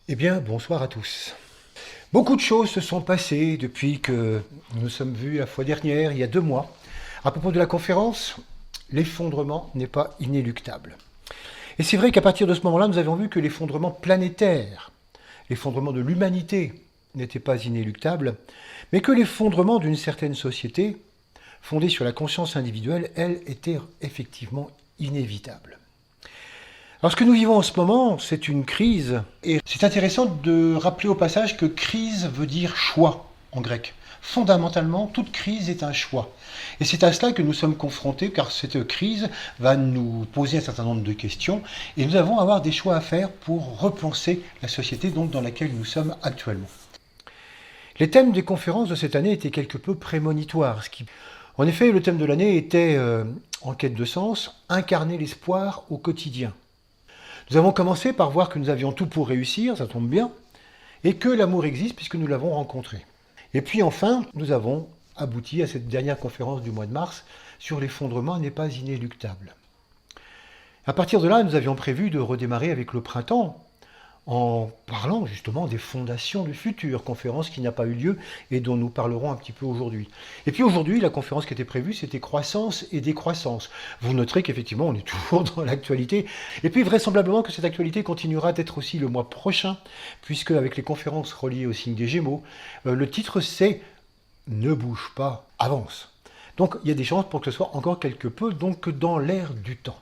Eh bien, bonsoir à tous. Beaucoup de choses se sont passées depuis que nous nous sommes vus la fois dernière, il y a 2 mois. À propos de la conférence, l'effondrement n'est pas inéluctable. Et c'est vrai qu'à partir de ce moment-là, nous avons vu que l'effondrement planétaire, l'effondrement de l'humanité n'était pas inéluctable, mais que l'effondrement d'une certaine société, fondée sur la conscience individuelle, elle, était effectivement inévitable. Alors ce que nous vivons en ce moment, c'est une crise. Et c'est intéressant de rappeler au passage que crise veut dire choix en grec. Fondamentalement, toute crise est un choix. Et c'est à cela que nous sommes confrontés, car cette crise va nous poser un certain nombre de questions, et nous allons avoir des choix à faire pour repenser la société donc, dans laquelle nous sommes actuellement. Les thèmes des conférences de cette année étaient quelque peu prémonitoires. En effet, le thème de l'année était, en quête de sens, incarner l'espoir au quotidien. Nous avons commencé par voir que nous avions tout pour réussir, ça tombe bien, et que l'amour existe puisque nous l'avons rencontré. Et puis enfin, nous avons abouti à cette dernière conférence du mois de mars sur l'effondrement n'est pas inéluctable. À partir de là, nous avions prévu de redémarrer avec le printemps, en parlant justement des fondations du futur, conférence qui n'a pas eu lieu et dont nous parlerons un petit peu aujourd'hui. Et puis aujourd'hui, la conférence qui était prévue, c'était croissance et décroissance. Vous noterez qu'effectivement, on est toujours dans l'actualité. Et puis vraisemblablement que cette actualité continuera d'être aussi le mois prochain, puisque avec les conférences reliées au signe des Gémeaux, le titre c'est « Ne bouge pas, avance ». Donc il y a des chances pour que ce soit encore quelque peu donc dans l'air du temps.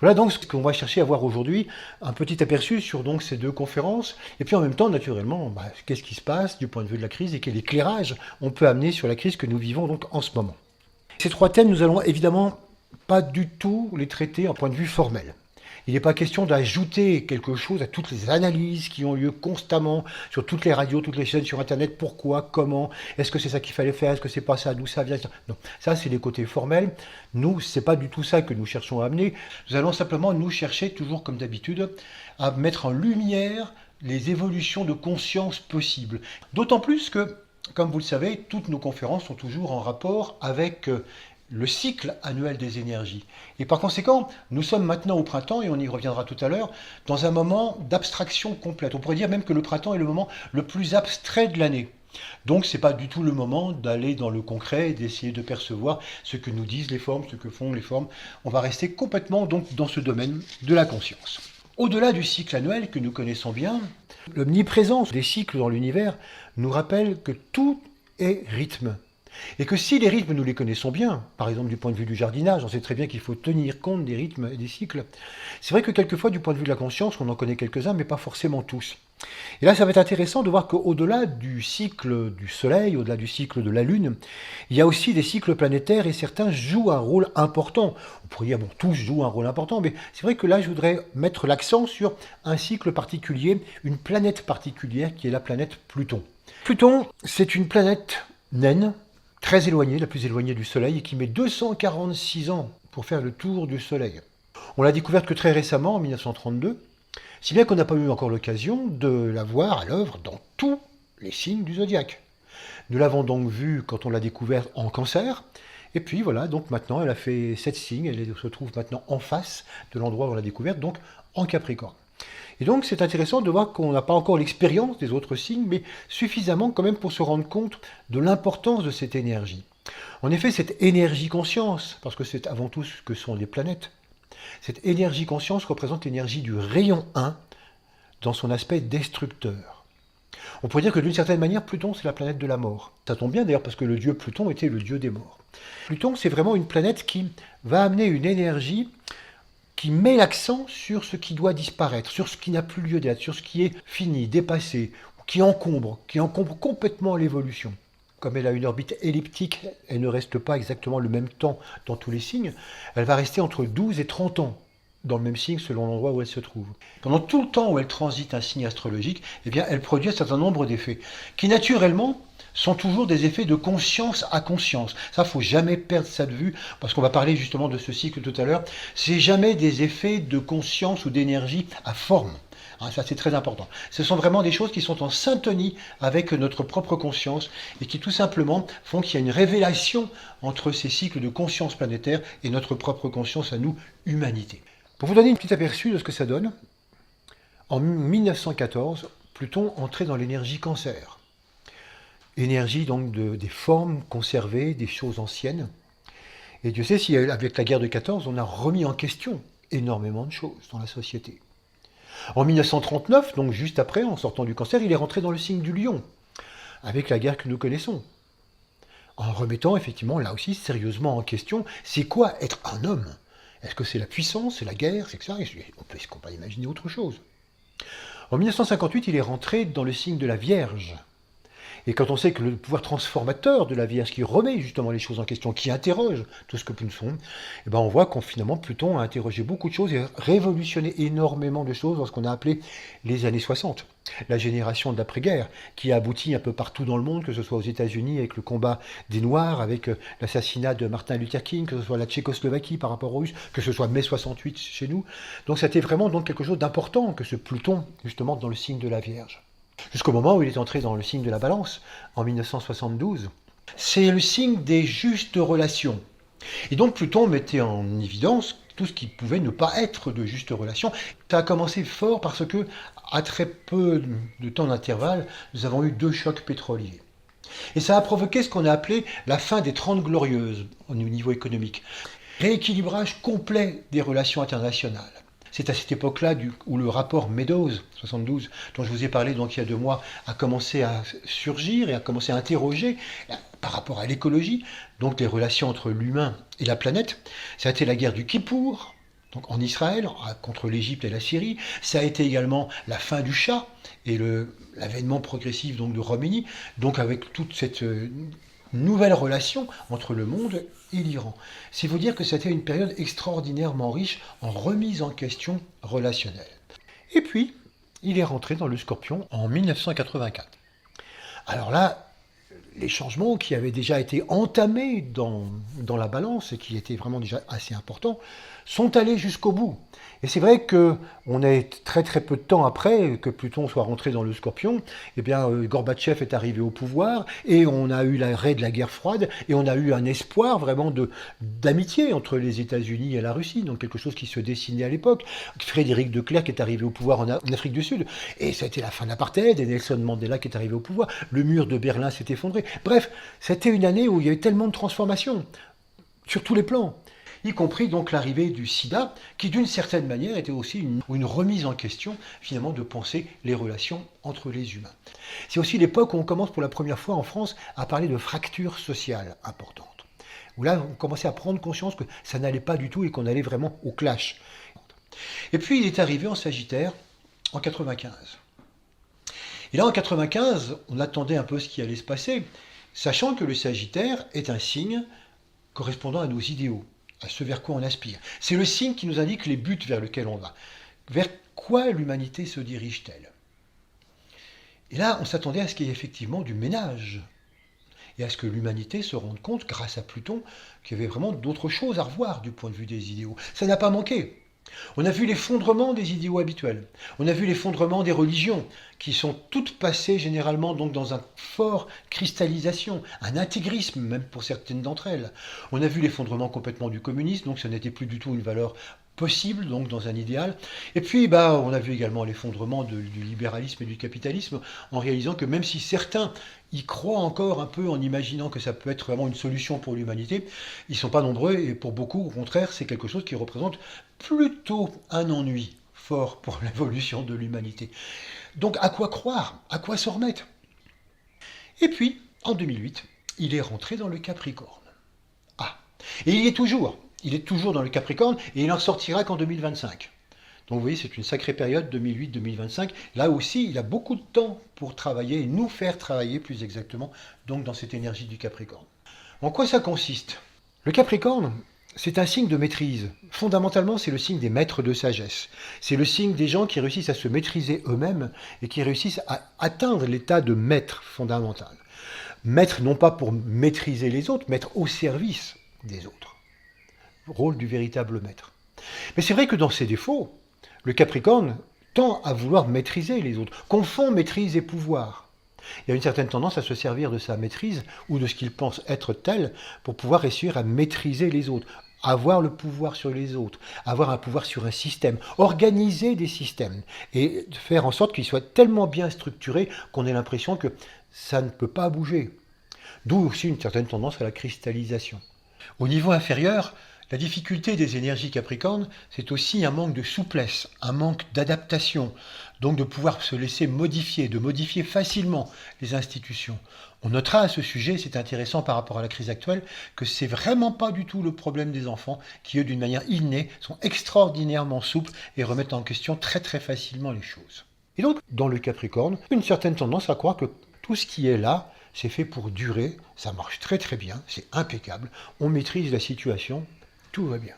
Voilà donc ce qu'on va chercher à voir aujourd'hui, un petit aperçu sur donc ces 2 conférences, et puis en même temps, naturellement, qu'est-ce qui se passe du point de vue de la crise et quel éclairage on peut amener sur la crise que nous vivons donc en ce moment. Ces 3 thèmes, nous allons évidemment pas du tout les traiter en point de vue formel. Il n'est pas question d'ajouter quelque chose à toutes les analyses qui ont lieu constamment sur toutes les radios, toutes les chaînes sur Internet. Pourquoi, comment, est-ce que c'est ça qu'il fallait faire, est-ce que c'est pas ça, d'où ça vient. Non, ça c'est les côtés formels. Nous, c'est pas du tout ça que nous cherchons à amener. Nous allons simplement nous chercher, toujours comme d'habitude, à mettre en lumière les évolutions de conscience possibles. D'autant plus que, comme vous le savez, toutes nos conférences sont toujours en rapport avec le cycle annuel des énergies. Et par conséquent, nous sommes maintenant au printemps, et on y reviendra tout à l'heure, dans un moment d'abstraction complète. On pourrait dire même que le printemps est le moment le plus abstrait de l'année. Donc ce n'est pas du tout le moment d'aller dans le concret et d'essayer de percevoir ce que nous disent les formes, ce que font les formes. On va rester complètement donc dans ce domaine de la conscience. Au-delà du cycle annuel que nous connaissons bien, l'omniprésence des cycles dans l'univers nous rappelle que tout est rythme. Et que si les rythmes, nous les connaissons bien, par exemple du point de vue du jardinage, on sait très bien qu'il faut tenir compte des rythmes et des cycles, c'est vrai que quelquefois, du point de vue de la conscience, on en connaît quelques-uns, mais pas forcément tous. Et là, ça va être intéressant de voir qu'au-delà du cycle du Soleil, au-delà du cycle de la Lune, il y a aussi des cycles planétaires et certains jouent un rôle important. On pourrait dire, bon, tous jouent un rôle important, mais c'est vrai que là, je voudrais mettre l'accent sur un cycle particulier, une planète particulière qui est la planète Pluton. Pluton, c'est une planète naine, très éloignée, la plus éloignée du Soleil, et qui met 246 ans pour faire le tour du Soleil. On l'a découverte que très récemment, en 1932, si bien qu'on n'a pas eu encore l'occasion de la voir à l'œuvre dans tous les signes du zodiaque. Nous l'avons donc vue quand on l'a découverte en Cancer, et puis voilà, donc maintenant elle a fait 7 signes, elle se trouve maintenant en face de l'endroit où on l'a découverte, donc en Capricorne. Et donc c'est intéressant de voir qu'on n'a pas encore l'expérience des autres signes, mais suffisamment quand même pour se rendre compte de l'importance de cette énergie. En effet, cette énergie conscience, parce que c'est avant tout ce que sont les planètes, cette énergie conscience représente l'énergie du rayon 1 dans son aspect destructeur. On pourrait dire que d'une certaine manière, Pluton, c'est la planète de la mort. Ça tombe bien d'ailleurs parce que le dieu Pluton était le dieu des morts. Pluton, c'est vraiment une planète qui va amener une énergie qui met l'accent sur ce qui doit disparaître, sur ce qui n'a plus lieu d'être, sur ce qui est fini, dépassé, qui encombre complètement l'évolution. Comme elle a une orbite elliptique, elle ne reste pas exactement le même temps dans tous les signes, elle va rester entre 12 et 30 ans dans le même signe selon l'endroit où elle se trouve. Pendant tout le temps où elle transite un signe astrologique, eh bien, elle produit un certain nombre d'effets qui naturellement sont toujours des effets de conscience à conscience. Ça, faut jamais perdre ça de vue, parce qu'on va parler justement de ce cycle tout à l'heure. C'est jamais des effets de conscience ou d'énergie à forme. Ça, c'est très important. Ce sont vraiment des choses qui sont en syntonie avec notre propre conscience et qui tout simplement font qu'il y a une révélation entre ces cycles de conscience planétaire et notre propre conscience à nous, humanité. Pour vous donner une petite aperçu de ce que ça donne, en 1914, Pluton entrait dans l'énergie Cancer. Énergie donc des formes conservées, des choses anciennes. Et Dieu sait si avec la guerre de 14, on a remis en question énormément de choses dans la société. En 1939, donc juste après, en sortant du Cancer, il est rentré dans le signe du Lion, avec la guerre que nous connaissons. En remettant effectivement là aussi sérieusement en question, c'est quoi être un homme? Est-ce que c'est la puissance, c'est la guerre, c'est que ça? Est-ce qu'on peut imaginer autre chose? En 1958, il est rentré dans le signe de la Vierge. Et quand on sait que le pouvoir transformateur de la Vierge, qui remet justement les choses en question, qui interroge tout ce que nous sommes, eh ben on voit qu'on finalement Pluton a interrogé beaucoup de choses et a révolutionné énormément de choses dans ce qu'on a appelé les années 60. La génération d'après-guerre, qui a abouti un peu partout dans le monde, que ce soit aux États-Unis avec le combat des Noirs, avec l'assassinat de Martin Luther King, que ce soit la Tchécoslovaquie par rapport aux Russes, que ce soit mai 68 chez nous. Donc c'était vraiment donc quelque chose d'important que ce Pluton, justement, dans le signe de la Vierge. Jusqu'au moment où il est entré dans le signe de la Balance, en 1972. C'est le signe des justes relations. Et donc Pluton mettait en évidence tout ce qui pouvait ne pas être de justes relations. Ça a commencé fort parce que, à très peu de temps d'intervalle, nous avons eu 2 chocs pétroliers. Et ça a provoqué ce qu'on a appelé la fin des 30 glorieuses au niveau économique. Rééquilibrage complet des relations internationales. C'est à cette époque-là où le rapport Meadows, 72, dont je vous ai parlé donc il y a 2 mois, a commencé à surgir et a commencé à interroger par rapport à l'écologie, donc les relations entre l'humain et la planète. Ça a été la guerre du Kippour, donc en Israël, contre l'Égypte et la Syrie. Ça a été également la fin du Shah et l'avènement progressif donc de Khomeini, donc avec toute cette nouvelle relation entre le monde et l'Iran. C'est vous dire que c'était une période extraordinairement riche en remise en question relationnelle. Et puis, il est rentré dans le Scorpion en 1984. Alors là, les changements qui avaient déjà été entamés dans la Balance et qui étaient vraiment déjà assez importants, sont allés jusqu'au bout. Et c'est vrai qu'on est très très peu de temps après que Pluton soit rentré dans le Scorpion, eh bien Gorbatchev est arrivé au pouvoir et on a eu l'arrêt de la guerre froide et on a eu un espoir vraiment d'amitié entre les États-Unis et la Russie, donc quelque chose qui se dessinait à l'époque. Frédéric de Klerk est arrivé au pouvoir en Afrique du Sud et ça a été la fin de l'apartheid et Nelson Mandela qui est arrivé au pouvoir. Le mur de Berlin s'est effondré. Bref, c'était une année où il y avait tellement de transformations sur tous les plans, y compris donc l'arrivée du sida, qui d'une certaine manière était aussi une remise en question, finalement, de penser les relations entre les humains. C'est aussi l'époque où on commence pour la première fois en France à parler de fractures sociales importantes, où là, on commençait à prendre conscience que ça n'allait pas du tout et qu'on allait vraiment au clash. Et puis, il est arrivé en Sagittaire en 95. Et là, en 95, on attendait un peu ce qui allait se passer, sachant que le Sagittaire est un signe correspondant à nos idéaux, à ce vers quoi on aspire. C'est le signe qui nous indique les buts vers lesquels on va. Vers quoi l'humanité se dirige-t-elle? Et là, on s'attendait à ce qu'il y ait effectivement du ménage, et à ce que l'humanité se rende compte, grâce à Pluton, qu'il y avait vraiment d'autres choses à revoir du point de vue des idéaux. Ça n'a pas manqué. On a vu l'effondrement des idéaux habituels. On a vu l'effondrement des religions, qui sont toutes passées généralement donc dans une forte cristallisation, un intégrisme même pour certaines d'entre elles. On a vu l'effondrement complètement du communisme, donc ça n'était plus du tout une valeur possible donc dans un idéal. Et puis on a vu également l'effondrement du libéralisme et du capitalisme, en réalisant que même si certains y croient encore un peu en imaginant que ça peut être vraiment une solution pour l'humanité, ils ne sont pas nombreux et pour beaucoup, au contraire, c'est quelque chose qui représente plutôt un ennui fort pour l'évolution de l'humanité. Donc à quoi croire? À quoi s'en remettre? Et puis, en 2008, il est rentré dans le Capricorne. Ah, et il y est toujours. Il est toujours dans le Capricorne et il n'en sortira qu'en 2025. Donc vous voyez, c'est une sacrée période, 2008-2025. Là aussi, il a beaucoup de temps pour travailler et nous faire travailler plus exactement donc dans cette énergie du Capricorne. En quoi ça consiste? Le Capricorne, c'est un signe de maîtrise. Fondamentalement, c'est le signe des maîtres de sagesse. C'est le signe des gens qui réussissent à se maîtriser eux-mêmes et qui réussissent à atteindre l'état de maître fondamental. Maître non pas pour maîtriser les autres, maître au service des autres. Rôle du véritable maître. Mais c'est vrai que dans ses défauts, le Capricorne tend à vouloir maîtriser les autres, confond maîtrise et pouvoir. Il y a une certaine tendance à se servir de sa maîtrise ou de ce qu'il pense être tel pour pouvoir réussir à maîtriser les autres, avoir le pouvoir sur les autres, avoir un pouvoir sur un système, organiser des systèmes et faire en sorte qu'ils soient tellement bien structurés qu'on ait l'impression que ça ne peut pas bouger. D'où aussi une certaine tendance à la cristallisation. Au niveau inférieur, la difficulté des énergies Capricorne, c'est aussi un manque de souplesse, un manque d'adaptation, donc de pouvoir se laisser modifier, de modifier facilement les institutions. On notera à ce sujet, c'est intéressant par rapport à la crise actuelle, que c'est vraiment pas du tout le problème des enfants qui, eux, d'une manière innée, sont extraordinairement souples et remettent en question très très facilement les choses. Et donc, dans le Capricorne, une certaine tendance à croire que tout ce qui est là, c'est fait pour durer, ça marche très très bien, c'est impeccable, on maîtrise la situation, tout va bien.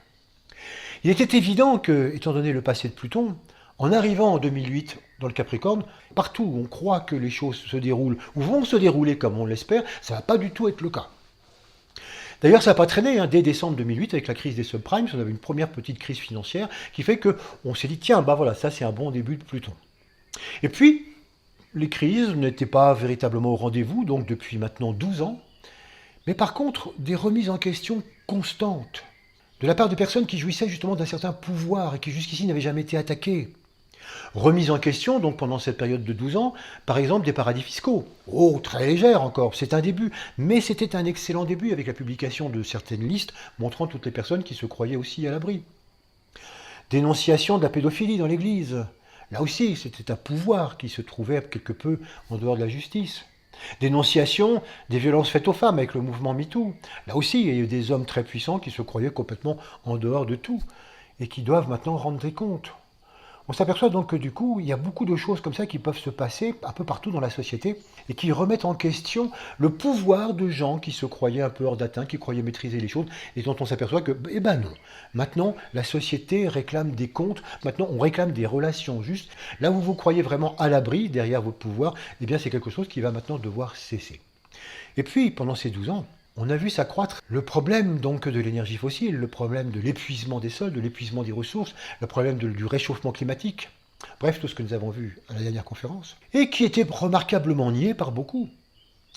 Il était évident que, étant donné le passé de Pluton, en arrivant en 2008 dans le Capricorne, partout où on croit que les choses se déroulent, ou vont se dérouler comme on l'espère, ça ne va pas du tout être le cas. D'ailleurs, ça n'a pas traîné, dès décembre 2008, avec la crise des subprimes, on avait une première petite crise financière qui fait qu'on s'est dit, tiens, bah voilà, ça c'est un bon début de Pluton. Et puis, les crises n'étaient pas véritablement au rendez-vous, donc depuis maintenant 12 ans, mais par contre, des remises en question constantes, de la part de personnes qui jouissaient justement d'un certain pouvoir et qui jusqu'ici n'avaient jamais été attaquées. Remise en question, donc pendant cette période de 12 ans, par exemple des paradis fiscaux. Oh, très légère encore, c'est un début, mais c'était un excellent début avec la publication de certaines listes montrant toutes les personnes qui se croyaient aussi à l'abri. Dénonciation de la pédophilie dans l'Église. Là aussi, c'était un pouvoir qui se trouvait quelque peu en dehors de la justice. Dénonciation des violences faites aux femmes avec le mouvement MeToo. Là aussi, il y a eu des hommes très puissants qui se croyaient complètement en dehors de tout et qui doivent maintenant rendre des comptes. On s'aperçoit donc que du coup, il y a beaucoup de choses comme ça qui peuvent se passer un peu partout dans la société et qui remettent en question le pouvoir de gens qui se croyaient un peu hors d'atteinte, qui croyaient maîtriser les choses et dont on s'aperçoit que, eh ben non, maintenant la société réclame des comptes, maintenant on réclame des relations justes. Là où vous croyez vraiment à l'abri, derrière votre pouvoir, eh bien c'est quelque chose qui va maintenant devoir cesser. Et puis, pendant ces 12 ans, on a vu s'accroître le problème donc de l'énergie fossile, le problème de l'épuisement des sols, de l'épuisement des ressources, le problème du réchauffement climatique, bref, tout ce que nous avons vu à la dernière conférence, et qui était remarquablement nié par beaucoup.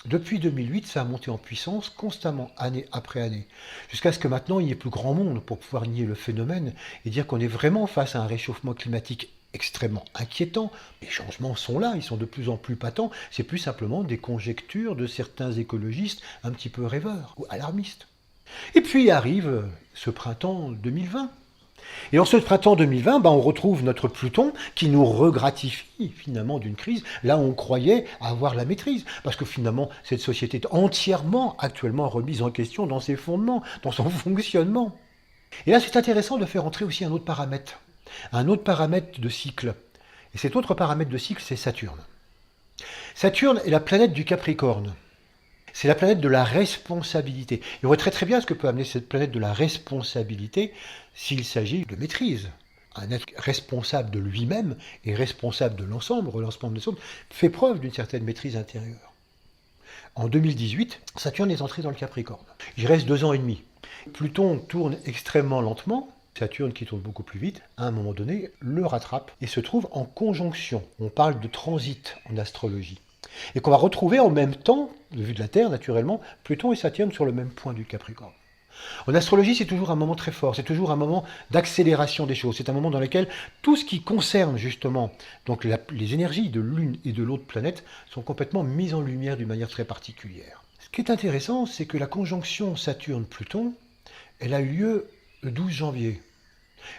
Depuis 2008, ça a monté en puissance constamment, année après année, jusqu'à ce que maintenant il n'y ait plus grand monde pour pouvoir nier le phénomène et dire qu'on est vraiment face à un réchauffement climatique extrêmement inquiétant. Les changements sont là, ils sont de plus en plus patents. C'est plus simplement des conjectures de certains écologistes un petit peu rêveurs ou alarmistes. Et puis arrive ce printemps 2020. Et en ce printemps 2020, on retrouve notre Pluton qui nous regratifie finalement d'une crise. Là, on croyait avoir la maîtrise. Parce que finalement, cette société est entièrement actuellement remise en question dans ses fondements, dans son fonctionnement. Et là, c'est intéressant de faire entrer aussi un autre paramètre de cycle. Et cet autre paramètre de cycle, c'est Saturne. Saturne est la planète du Capricorne. C'est la planète de la responsabilité. Et on voit très très bien ce que peut amener cette planète de la responsabilité s'il s'agit de maîtrise. Un être responsable de lui-même et responsable de l'ensemble des autres, fait preuve d'une certaine maîtrise intérieure. En 2018, Saturne est entré dans le Capricorne. Il reste 2 ans et demi. Pluton tourne extrêmement lentement. Saturne, qui tourne beaucoup plus vite, à un moment donné, le rattrape et se trouve en conjonction. On parle de transit en astrologie. Et qu'on va retrouver en même temps, de vue de la Terre naturellement, Pluton et Saturne sur le même point du Capricorne. En astrologie, c'est toujours un moment très fort, c'est toujours un moment d'accélération des choses. C'est un moment dans lequel tout ce qui concerne justement donc les énergies de l'une et de l'autre planète sont complètement mises en lumière d'une manière très particulière. Ce qui est intéressant, c'est que la conjonction Saturne-Pluton, elle a eu lieu le 12 janvier.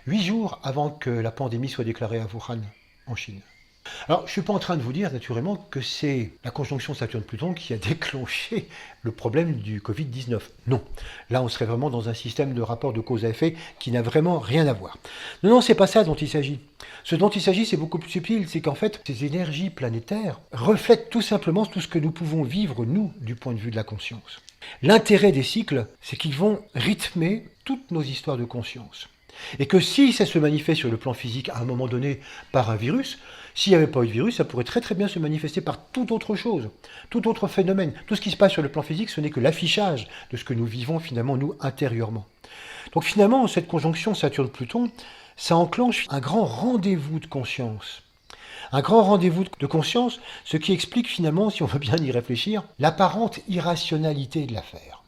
8 jours avant que la pandémie soit déclarée à Wuhan, en Chine. Alors, je ne suis pas en train de vous dire, naturellement, que c'est la conjonction Saturne-Pluton qui a déclenché le problème du Covid-19. Non. Là, on serait vraiment dans un système de rapport de cause à effet qui n'a vraiment rien à voir. Non, c'est pas ça dont il s'agit. Ce dont il s'agit, c'est beaucoup plus subtil. C'est qu'en fait, ces énergies planétaires reflètent tout simplement tout ce que nous pouvons vivre, nous, du point de vue de la conscience. L'intérêt des cycles, c'est qu'ils vont rythmer toutes nos histoires de conscience. Et que si ça se manifeste sur le plan physique à un moment donné par un virus, s'il n'y avait pas eu de virus, ça pourrait très très bien se manifester par toute autre chose, tout autre phénomène. Tout ce qui se passe sur le plan physique, ce n'est que l'affichage de ce que nous vivons finalement nous intérieurement. Donc finalement, cette conjonction Saturne-Pluton, ça enclenche un grand rendez-vous de conscience. Un grand rendez-vous de conscience, ce qui explique finalement, si on veut bien y réfléchir, l'apparente irrationalité de l'affaire.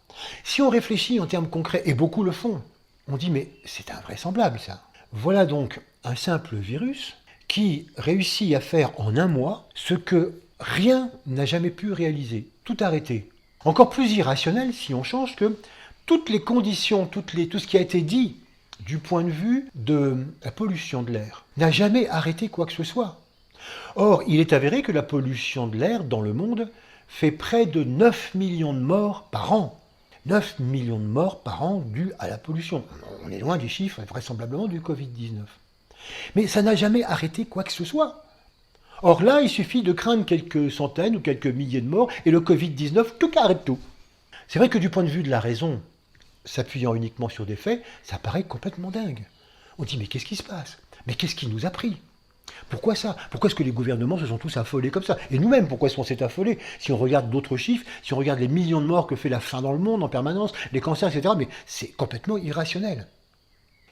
Si on réfléchit en termes concrets, et beaucoup le font, On dit mais c'est invraisemblable ça. Voilà donc un simple virus qui réussit à faire en un mois ce que rien n'a jamais pu réaliser, tout arrêter. Encore plus irrationnel si on change que toutes les conditions, tout ce qui a été dit du point de vue de la pollution de l'air n'a jamais arrêté quoi que ce soit. Or, il est avéré que la pollution de l'air dans le monde fait près de 9 millions de morts par an. 9 millions de morts par an dus à la pollution. On est loin du chiffre, vraisemblablement, du Covid-19. Mais ça n'a jamais arrêté quoi que ce soit. Or là, il suffit de craindre quelques centaines ou quelques milliers de morts et le Covid-19, tout arrête tout. C'est vrai que du point de vue de la raison, s'appuyant uniquement sur des faits, ça paraît complètement dingue. On dit mais qu'est-ce qui se passe? Mais qu'est-ce qui nous a pris? Pourquoi ça? Pourquoi est-ce que les gouvernements se sont tous affolés comme ça? Et nous-mêmes, pourquoi est-ce qu'on s'est affolés? Si on regarde d'autres chiffres, si on regarde les millions de morts que fait la faim dans le monde en permanence, les cancers, etc., mais c'est complètement irrationnel.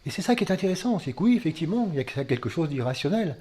Et c'est ça qui est intéressant, c'est que oui, effectivement, il y a quelque chose d'irrationnel.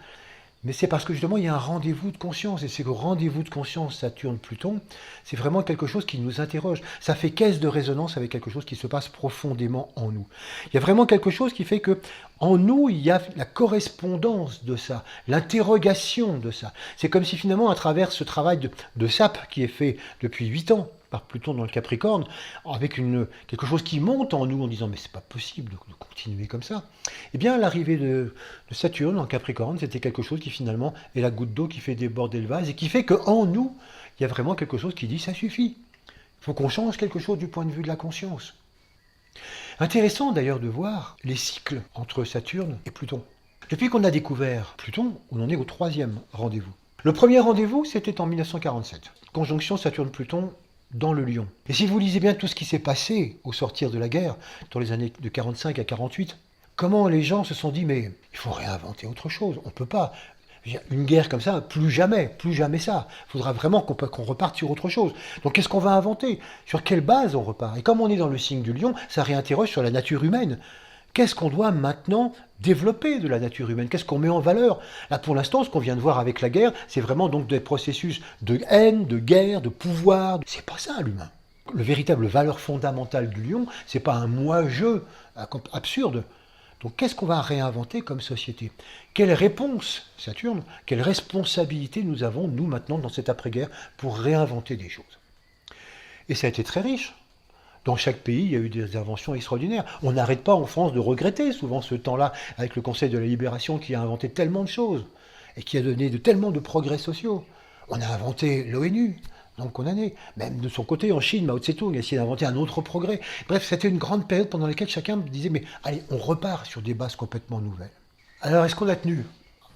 Mais c'est parce que justement, il y a un rendez-vous de conscience. Et c'est que rendez-vous de conscience Saturne-Pluton, c'est vraiment quelque chose qui nous interroge. Ça fait caisse de résonance avec quelque chose qui se passe profondément en nous. Il y a vraiment quelque chose qui fait que en nous, il y a la correspondance de ça, l'interrogation de ça. C'est comme si finalement, à travers ce travail de sape qui est fait depuis 8 ans, par Pluton dans le Capricorne, avec quelque chose qui monte en nous en disant mais c'est pas possible de continuer comme ça. Eh bien l'arrivée de Saturne en Capricorne, c'était quelque chose qui finalement est la goutte d'eau qui fait déborder le vase et qui fait qu'en nous, il y a vraiment quelque chose qui dit ça suffit. Il faut qu'on change quelque chose du point de vue de la conscience. Intéressant d'ailleurs de voir les cycles entre Saturne et Pluton. Depuis qu'on a découvert Pluton, on en est au 3e rendez-vous. Le premier rendez-vous, c'était en 1947. Conjonction Saturne-Pluton dans le Lion. Et si vous lisez bien tout ce qui s'est passé au sortir de la guerre, dans les années de 45 à 48, comment les gens se sont dit, mais il faut réinventer autre chose, on ne peut pas. Une guerre comme ça, plus jamais ça. Il faudra vraiment qu'on reparte sur autre chose. Donc qu'est-ce qu'on va inventer? Sur quelle base on repart? Et comme on est dans le signe du Lion, ça réinterroge sur la nature humaine. Qu'est-ce qu'on doit maintenant développer de la nature humaine? Qu'est-ce qu'on met en valeur? Là, pour l'instant, ce qu'on vient de voir avec la guerre, c'est vraiment donc des processus de haine, de guerre, de pouvoir. C'est pas ça, l'humain. Le véritable valeur fondamentale du lion, c'est pas un moi-je absurde. Donc, qu'est-ce qu'on va réinventer comme société? Quelle réponse, Saturne, quelle responsabilité nous avons, nous, maintenant, dans cette après-guerre, pour réinventer des choses? Et ça a été très riche. Dans chaque pays, il y a eu des inventions extraordinaires. On n'arrête pas en France de regretter souvent ce temps-là avec le Conseil de la Libération qui a inventé tellement de choses et qui a donné tellement de progrès sociaux. On a inventé l'ONU, donc condamné. Même de son côté, en Chine, Mao Tse-tung a essayé d'inventer un autre progrès. Bref, c'était une grande période pendant laquelle chacun disait « mais allez, on repart sur des bases complètement nouvelles ». Alors, est-ce qu'on a tenu?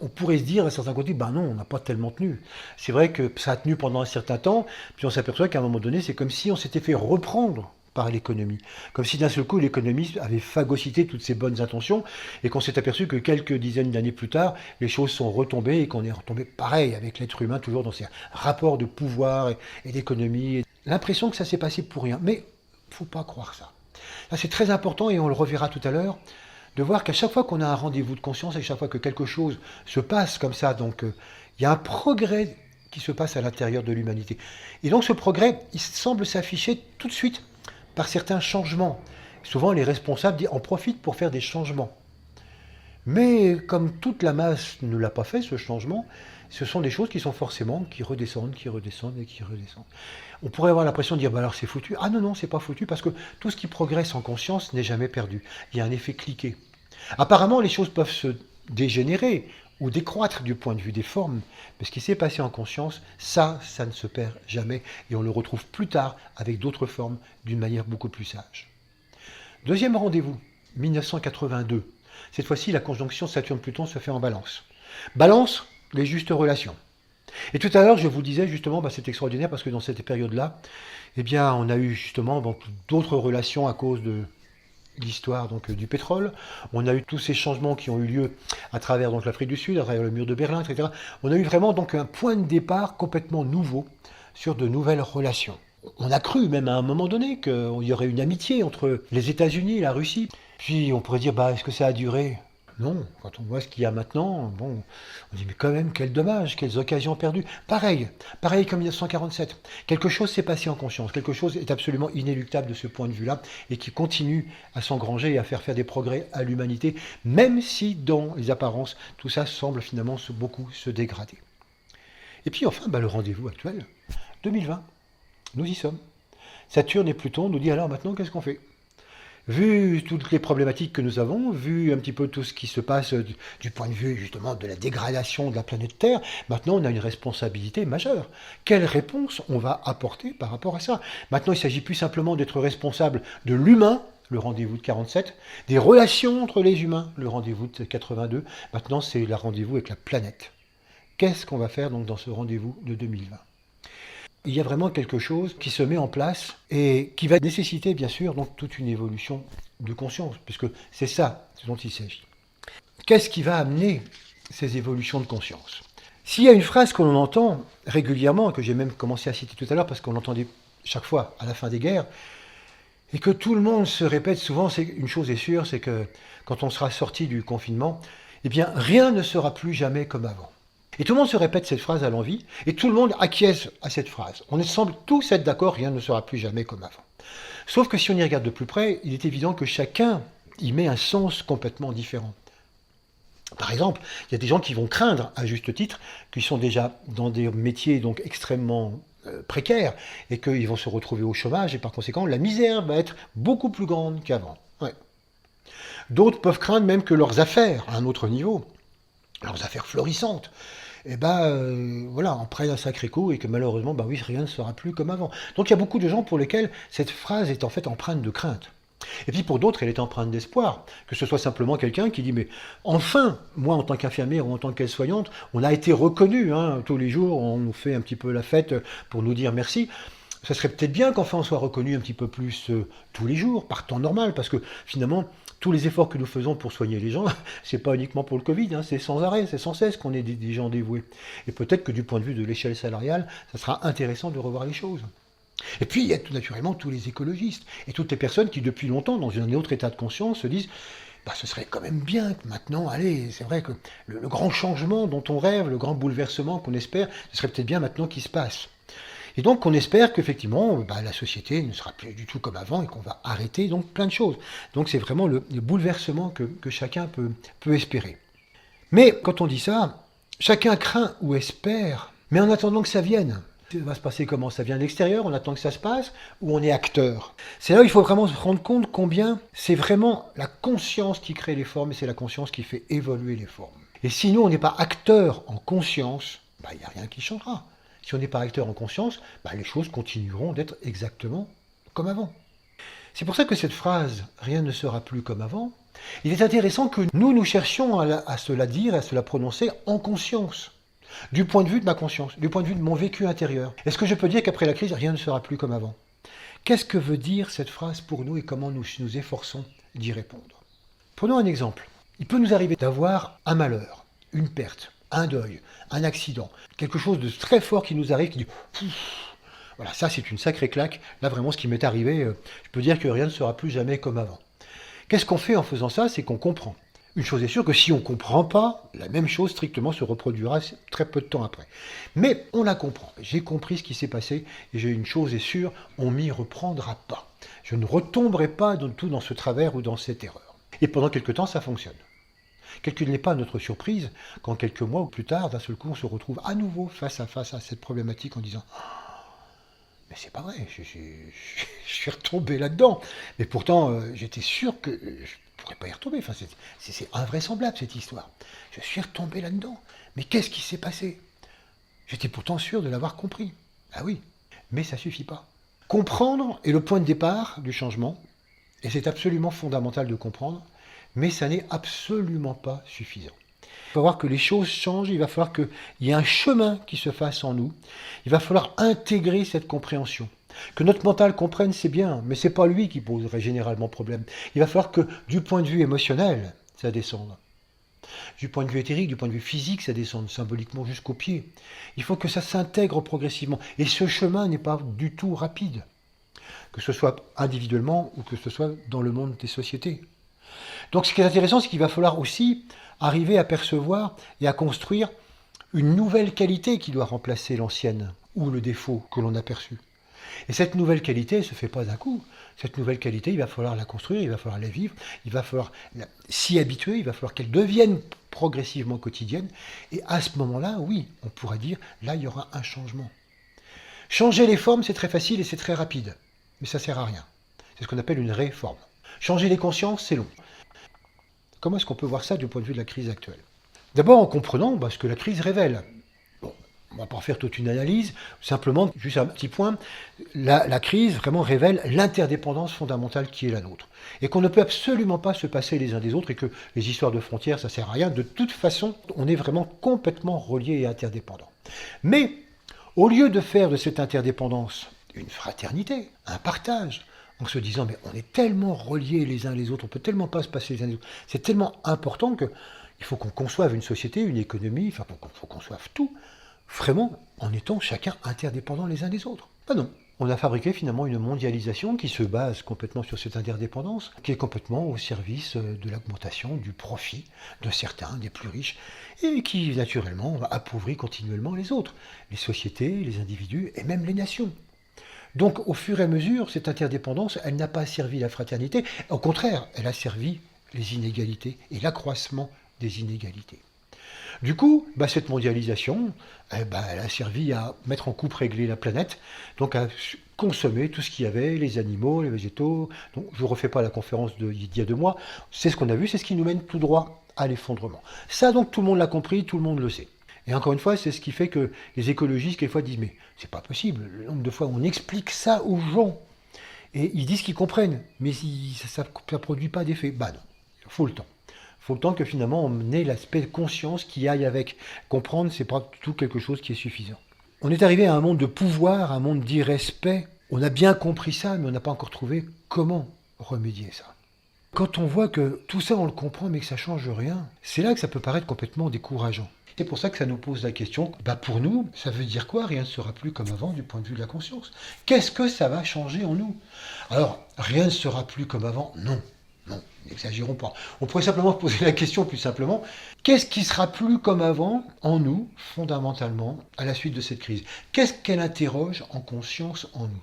On pourrait se dire à certains côtés, ben non, on n'a pas tellement tenu. C'est vrai que ça a tenu pendant un certain temps, puis on s'aperçoit qu'à un moment donné, c'est comme si on s'était fait reprendre par l'économie. Comme si d'un seul coup l'économie avait phagocyté toutes ses bonnes intentions et qu'on s'est aperçu que quelques dizaines d'années plus tard, les choses sont retombées et qu'on est retombé pareil avec l'être humain, toujours dans ces rapports de pouvoir et d'économie. L'impression que ça s'est passé pour rien. Mais il ne faut pas croire ça. Là, c'est très important et on le reverra tout à l'heure, de voir qu'à chaque fois qu'on a un rendez-vous de conscience et à chaque fois que quelque chose se passe comme ça, donc il y a un progrès qui se passe à l'intérieur de l'humanité. Et donc ce progrès, il semble s'afficher tout de suite par certains changements. Souvent, les responsables en profitent pour faire des changements. Mais comme toute la masse ne l'a pas fait, ce changement, ce sont des choses qui sont forcément, qui redescendent et qui redescendent. On pourrait avoir l'impression de dire, bah alors c'est foutu. Ah non, c'est pas foutu, parce que tout ce qui progresse en conscience n'est jamais perdu. Il y a un effet cliqué. Apparemment, les choses peuvent se dégénérer ou décroître du point de vue des formes, mais ce qui s'est passé en conscience, ça ne se perd jamais, et on le retrouve plus tard avec d'autres formes d'une manière beaucoup plus sage. Deuxième rendez-vous, 1982. Cette fois-ci, la conjonction Saturne-Pluton se fait en Balance. Balance, les justes relations. Et tout à l'heure, je vous disais justement, c'est extraordinaire parce que dans cette période-là, eh bien, on a eu justement d'autres relations à cause de l'histoire du pétrole. On a eu tous ces changements qui ont eu lieu à travers l'Afrique du Sud, à travers le mur de Berlin, etc. On a eu vraiment un point de départ complètement nouveau sur de nouvelles relations. On a cru même à un moment donné qu'il y aurait une amitié entre les États-Unis et la Russie. Puis on pourrait dire, est-ce que ça a duré? Non, quand on voit ce qu'il y a maintenant, bon, on dit mais quand même quel dommage, quelles occasions perdues. Pareil comme 1947. Quelque chose s'est passé en conscience, quelque chose est absolument inéluctable de ce point de vue-là et qui continue à s'engranger et à faire des progrès à l'humanité, même si dans les apparences, tout ça semble finalement beaucoup se dégrader. Et puis enfin, le rendez-vous actuel, 2020, nous y sommes. Saturne et Pluton nous dit alors maintenant qu'est-ce qu'on fait? Vu toutes les problématiques que nous avons, vu un petit peu tout ce qui se passe du point de vue justement de la dégradation de la planète Terre, maintenant on a une responsabilité majeure. Quelle réponse on va apporter par rapport à ça? Maintenant il ne s'agit plus simplement d'être responsable de l'humain, le rendez-vous de 47, des relations entre les humains, le rendez-vous de 82, maintenant c'est le rendez-vous avec la planète. Qu'est-ce qu'on va faire donc dans ce rendez-vous de 2020? Il y a vraiment quelque chose qui se met en place et qui va nécessiter bien sûr donc toute une évolution de conscience, puisque c'est ça dont il s'agit. Qu'est-ce qui va amener ces évolutions de conscience? S'il y a une phrase que l'on entend régulièrement, que j'ai même commencé à citer tout à l'heure parce qu'on l'entendait chaque fois à la fin des guerres, et que tout le monde se répète souvent, c'est une chose est sûre, c'est que quand on sera sorti du confinement, eh bien rien ne sera plus jamais comme avant. Et tout le monde se répète cette phrase à l'envi, et tout le monde acquiesce à cette phrase. On semble tous être d'accord, rien ne sera plus jamais comme avant. Sauf que si on y regarde de plus près, il est évident que chacun y met un sens complètement différent. Par exemple, il y a des gens qui vont craindre, à juste titre, qu'ils sont déjà dans des métiers donc extrêmement précaires, et qu'ils vont se retrouver au chômage, et par conséquent, la misère va être beaucoup plus grande qu'avant. Ouais. D'autres peuvent craindre même que leurs affaires, à un autre niveau, leurs affaires florissantes, voilà, en prennent un sacré coup et que malheureusement, oui, rien ne sera plus comme avant. Donc il y a beaucoup de gens pour lesquels cette phrase est en fait empreinte de crainte. Et puis pour d'autres, elle est empreinte d'espoir, que ce soit simplement quelqu'un qui dit mais enfin, moi en tant qu'infirmière ou en tant qu'aide-soignante, on a été reconnu, tous les jours, on nous fait un petit peu la fête pour nous dire merci. Ça serait peut-être bien qu'enfin on soit reconnu un petit peu plus tous les jours, par temps normal, parce que finalement, tous les efforts que nous faisons pour soigner les gens, c'est pas uniquement pour le Covid, c'est sans arrêt, c'est sans cesse qu'on est des gens dévoués. Et peut-être que du point de vue de l'échelle salariale, ça sera intéressant de revoir les choses. Et puis il y a tout naturellement tous les écologistes et toutes les personnes qui depuis longtemps, dans un autre état de conscience, se disent ce serait quand même bien que maintenant, allez, c'est vrai que le grand changement dont on rêve, le grand bouleversement qu'on espère, ce serait peut-être bien maintenant qu'il se passe. Et donc on espère qu'effectivement la société ne sera plus du tout comme avant et qu'on va arrêter donc plein de choses. Donc c'est vraiment le bouleversement que chacun peut espérer. Mais quand on dit ça, chacun craint ou espère, mais en attendant que ça vienne. Ça va se passer comment? Ça vient de l'extérieur, on attend que ça se passe, ou on est acteur? C'est là où il faut vraiment se rendre compte combien c'est vraiment la conscience qui crée les formes et c'est la conscience qui fait évoluer les formes. Et si nous on n'est pas acteur en conscience, il n'y a rien qui changera. Si on n'est pas acteur en conscience, les choses continueront d'être exactement comme avant. C'est pour ça que cette phrase « rien ne sera plus comme avant », il est intéressant que nous cherchions à se la dire, à se la prononcer en conscience, du point de vue de ma conscience, du point de vue de mon vécu intérieur. Est-ce que je peux dire qu'après la crise, rien ne sera plus comme avant? Qu'est-ce que veut dire cette phrase pour nous et comment nous nous efforçons d'y répondre? Prenons un exemple. Il peut nous arriver d'avoir un malheur, une perte, un deuil, un accident, quelque chose de très fort qui nous arrive, qui dit « voilà, ça c'est une sacrée claque, là vraiment ce qui m'est arrivé, je peux dire que rien ne sera plus jamais comme avant ». Qu'est-ce qu'on fait en faisant ça? C'est qu'on comprend. Une chose est sûre que si on ne comprend pas, la même chose strictement se reproduira très peu de temps après. Mais on la comprend. J'ai compris ce qui s'est passé et j'ai une chose est sûre, on m'y reprendra pas. Je ne retomberai pas dans tout dans ce travers ou dans cette erreur. Et pendant quelque temps, ça fonctionne. Quelle n'est pas notre surprise quand quelques mois ou plus tard, d'un seul coup, on se retrouve à nouveau face à cette problématique en disant « mais c'est pas vrai, je suis retombé là-dedans ». Mais pourtant, j'étais sûr que je ne pourrais pas y retomber. Enfin, c'est invraisemblable cette histoire. Je suis retombé là-dedans. Mais qu'est-ce qui s'est passé? J'étais pourtant sûr de l'avoir compris. Ah oui, mais ça ne suffit pas. Comprendre est le point de départ du changement, et c'est absolument fondamental de comprendre, mais ça n'est absolument pas suffisant. Il va falloir que les choses changent, il va falloir qu'il y ait un chemin qui se fasse en nous, il va falloir intégrer cette compréhension. Que notre mental comprenne, c'est bien, mais ce n'est pas lui qui poserait généralement problème. Il va falloir que du point de vue émotionnel, ça descende. Du point de vue éthérique, du point de vue physique, ça descende symboliquement jusqu'aux pieds. Il faut que ça s'intègre progressivement. Et ce chemin n'est pas du tout rapide, que ce soit individuellement ou que ce soit dans le monde des sociétés. Donc ce qui est intéressant, c'est qu'il va falloir aussi arriver à percevoir et à construire une nouvelle qualité qui doit remplacer l'ancienne ou le défaut que l'on a perçu. Et cette nouvelle qualité ne se fait pas d'un coup. Cette nouvelle qualité, il va falloir la construire, il va falloir la vivre, il va falloir s'y habituer, il va falloir qu'elle devienne progressivement quotidienne. Et à ce moment-là, oui, on pourra dire, là, il y aura un changement. Changer les formes, c'est très facile et c'est très rapide. Mais ça ne sert à rien. C'est ce qu'on appelle une réforme. Changer les consciences, c'est long. Comment est-ce qu'on peut voir ça du point de vue de la crise actuelle? D'abord en comprenant ce que la crise révèle. Bon, on ne va pas faire toute une analyse, simplement, juste un petit point, la crise vraiment révèle l'interdépendance fondamentale qui est la nôtre. Et qu'on ne peut absolument pas se passer les uns des autres et que les histoires de frontières, ça ne sert à rien. De toute façon, on est vraiment complètement reliés et interdépendants. Mais, au lieu de faire de cette interdépendance une fraternité, un partage, en se disant, mais on est tellement reliés les uns les autres, on ne peut tellement pas se passer les uns les autres, c'est tellement important qu'il faut qu'on conçoive une société, une économie, enfin, il faut qu'on conçoive tout, vraiment en étant chacun interdépendants les uns des autres. Ben non. On a fabriqué finalement une mondialisation qui se base complètement sur cette interdépendance, qui est complètement au service de l'augmentation du profit de certains, des plus riches, et qui naturellement appauvrit continuellement les autres, les sociétés, les individus et même les nations. Donc au fur et à mesure, cette interdépendance, elle n'a pas servi la fraternité, au contraire, elle a servi les inégalités et l'accroissement des inégalités. Du coup, cette mondialisation, elle a servi à mettre en coupe réglée la planète, donc à consommer tout ce qu'il y avait, les animaux, les végétaux. Donc, je ne refais pas la conférence d'il y a 2 mois, c'est ce qu'on a vu, c'est ce qui nous mène tout droit à l'effondrement. Ça, donc, tout le monde l'a compris, tout le monde le sait. Et encore une fois, c'est ce qui fait que les écologistes, quelquefois, disent « mais c'est pas possible, le nombre de fois on explique ça aux gens ». Et ils disent qu'ils comprennent, mais ça ne produit pas d'effet. Non, il faut le temps. Il faut le temps que finalement on ait l'aspect de conscience qui aille avec. Comprendre, c'est pas tout quelque chose qui est suffisant. On est arrivé à un monde de pouvoir, un monde d'irrespect. On a bien compris ça, mais on n'a pas encore trouvé comment remédier ça. Quand on voit que tout ça on le comprend, mais que ça change rien, c'est là que ça peut paraître complètement décourageant. C'est pour ça que ça nous pose la question, pour nous, ça veut dire quoi? Rien ne sera plus comme avant du point de vue de la conscience. Qu'est-ce que ça va changer en nous? Alors, rien ne sera plus comme avant? Non. Non, n'exagérons pas. On pourrait simplement poser la question plus simplement, qu'est-ce qui sera plus comme avant en nous, fondamentalement, à la suite de cette crise? Qu'est-ce qu'elle interroge en conscience en nous?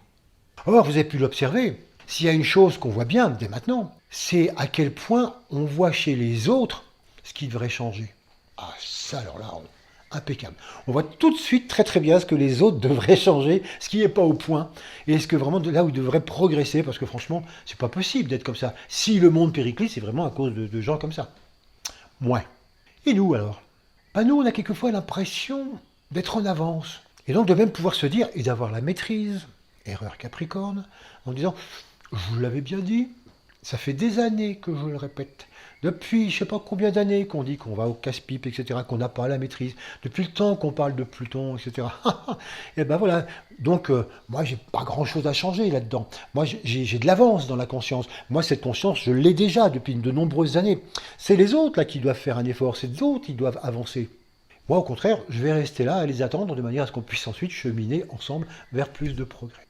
Or, vous avez pu l'observer, s'il y a une chose qu'on voit bien dès maintenant, c'est à quel point on voit chez les autres ce qui devrait changer. Ah, ça alors là, impeccable. On voit tout de suite très très bien ce que les autres devraient changer, ce qui n'est pas au point, et ce que vraiment là où ils devraient progresser, parce que franchement, c'est pas possible d'être comme ça. Si le monde périclite, c'est vraiment à cause de gens comme ça. Ouais. Et nous alors? Nous, on a quelquefois l'impression d'être en avance, et donc de même pouvoir se dire, et d'avoir la maîtrise, erreur Capricorne, en disant, je vous l'avais bien dit, ça fait des années que je le répète. Depuis je ne sais pas combien d'années qu'on dit qu'on va au casse-pipe, etc., qu'on n'a pas la maîtrise. Depuis le temps qu'on parle de Pluton, etc. Et voilà. Donc, moi, j'ai pas grand-chose à changer là-dedans. Moi, j'ai de l'avance dans la conscience. Moi, cette conscience, je l'ai déjà depuis de nombreuses années. C'est les autres là qui doivent faire un effort. C'est les autres qui doivent avancer. Moi, au contraire, je vais rester là à les attendre de manière à ce qu'on puisse ensuite cheminer ensemble vers plus de progrès.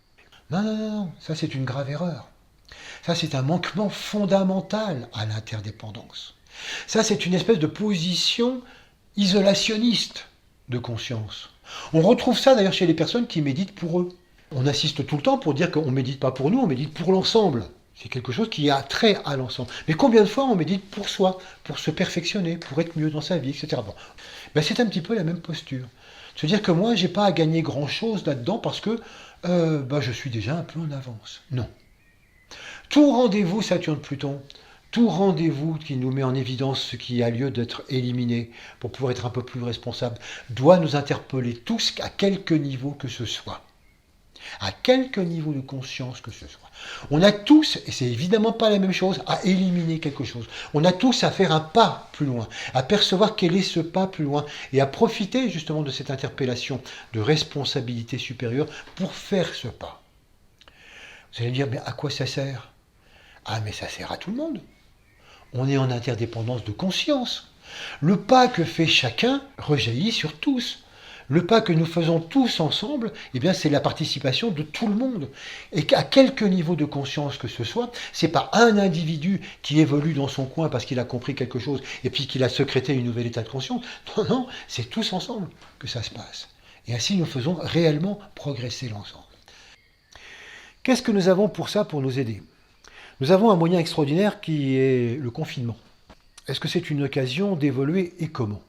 Non, non, non, non. Ça, c'est une grave erreur. Ça, c'est un manquement fondamental à l'interdépendance. Ça, c'est une espèce de position isolationniste de conscience. On retrouve ça d'ailleurs chez les personnes qui méditent pour eux. On insiste tout le temps pour dire qu'on ne médite pas pour nous, on médite pour l'ensemble. C'est quelque chose qui a trait à l'ensemble. Mais combien de fois on médite pour soi, pour se perfectionner, pour être mieux dans sa vie, etc. C'est un petit peu la même posture. Se dire que moi, je n'ai pas à gagner grand-chose là-dedans parce que je suis déjà un peu en avance. Non. Tout rendez-vous Saturne-Pluton, tout rendez-vous qui nous met en évidence ce qui a lieu d'être éliminé pour pouvoir être un peu plus responsable, doit nous interpeller tous à quelque niveau que ce soit. À quelque niveau de conscience que ce soit. On a tous, et c'est évidemment pas la même chose, à éliminer quelque chose. On a tous à faire un pas plus loin, à percevoir quel est ce pas plus loin, et à profiter justement de cette interpellation de responsabilité supérieure pour faire ce pas. Vous allez me dire, mais à quoi ça sert? Ah, mais ça sert à tout le monde. On est en interdépendance de conscience. Le pas que fait chacun rejaillit sur tous. Le pas que nous faisons tous ensemble, eh bien, c'est la participation de tout le monde. Et qu'à quelque niveau de conscience que ce soit, c'est pas un individu qui évolue dans son coin parce qu'il a compris quelque chose et puis qu'il a sécrété une nouvelle état de conscience. Non, non, c'est tous ensemble que ça se passe. Et ainsi, nous faisons réellement progresser l'ensemble. Qu'est-ce que nous avons pour ça, pour nous aider? Nous avons un moyen extraordinaire qui est le confinement. Est-ce que c'est une occasion d'évoluer et comment?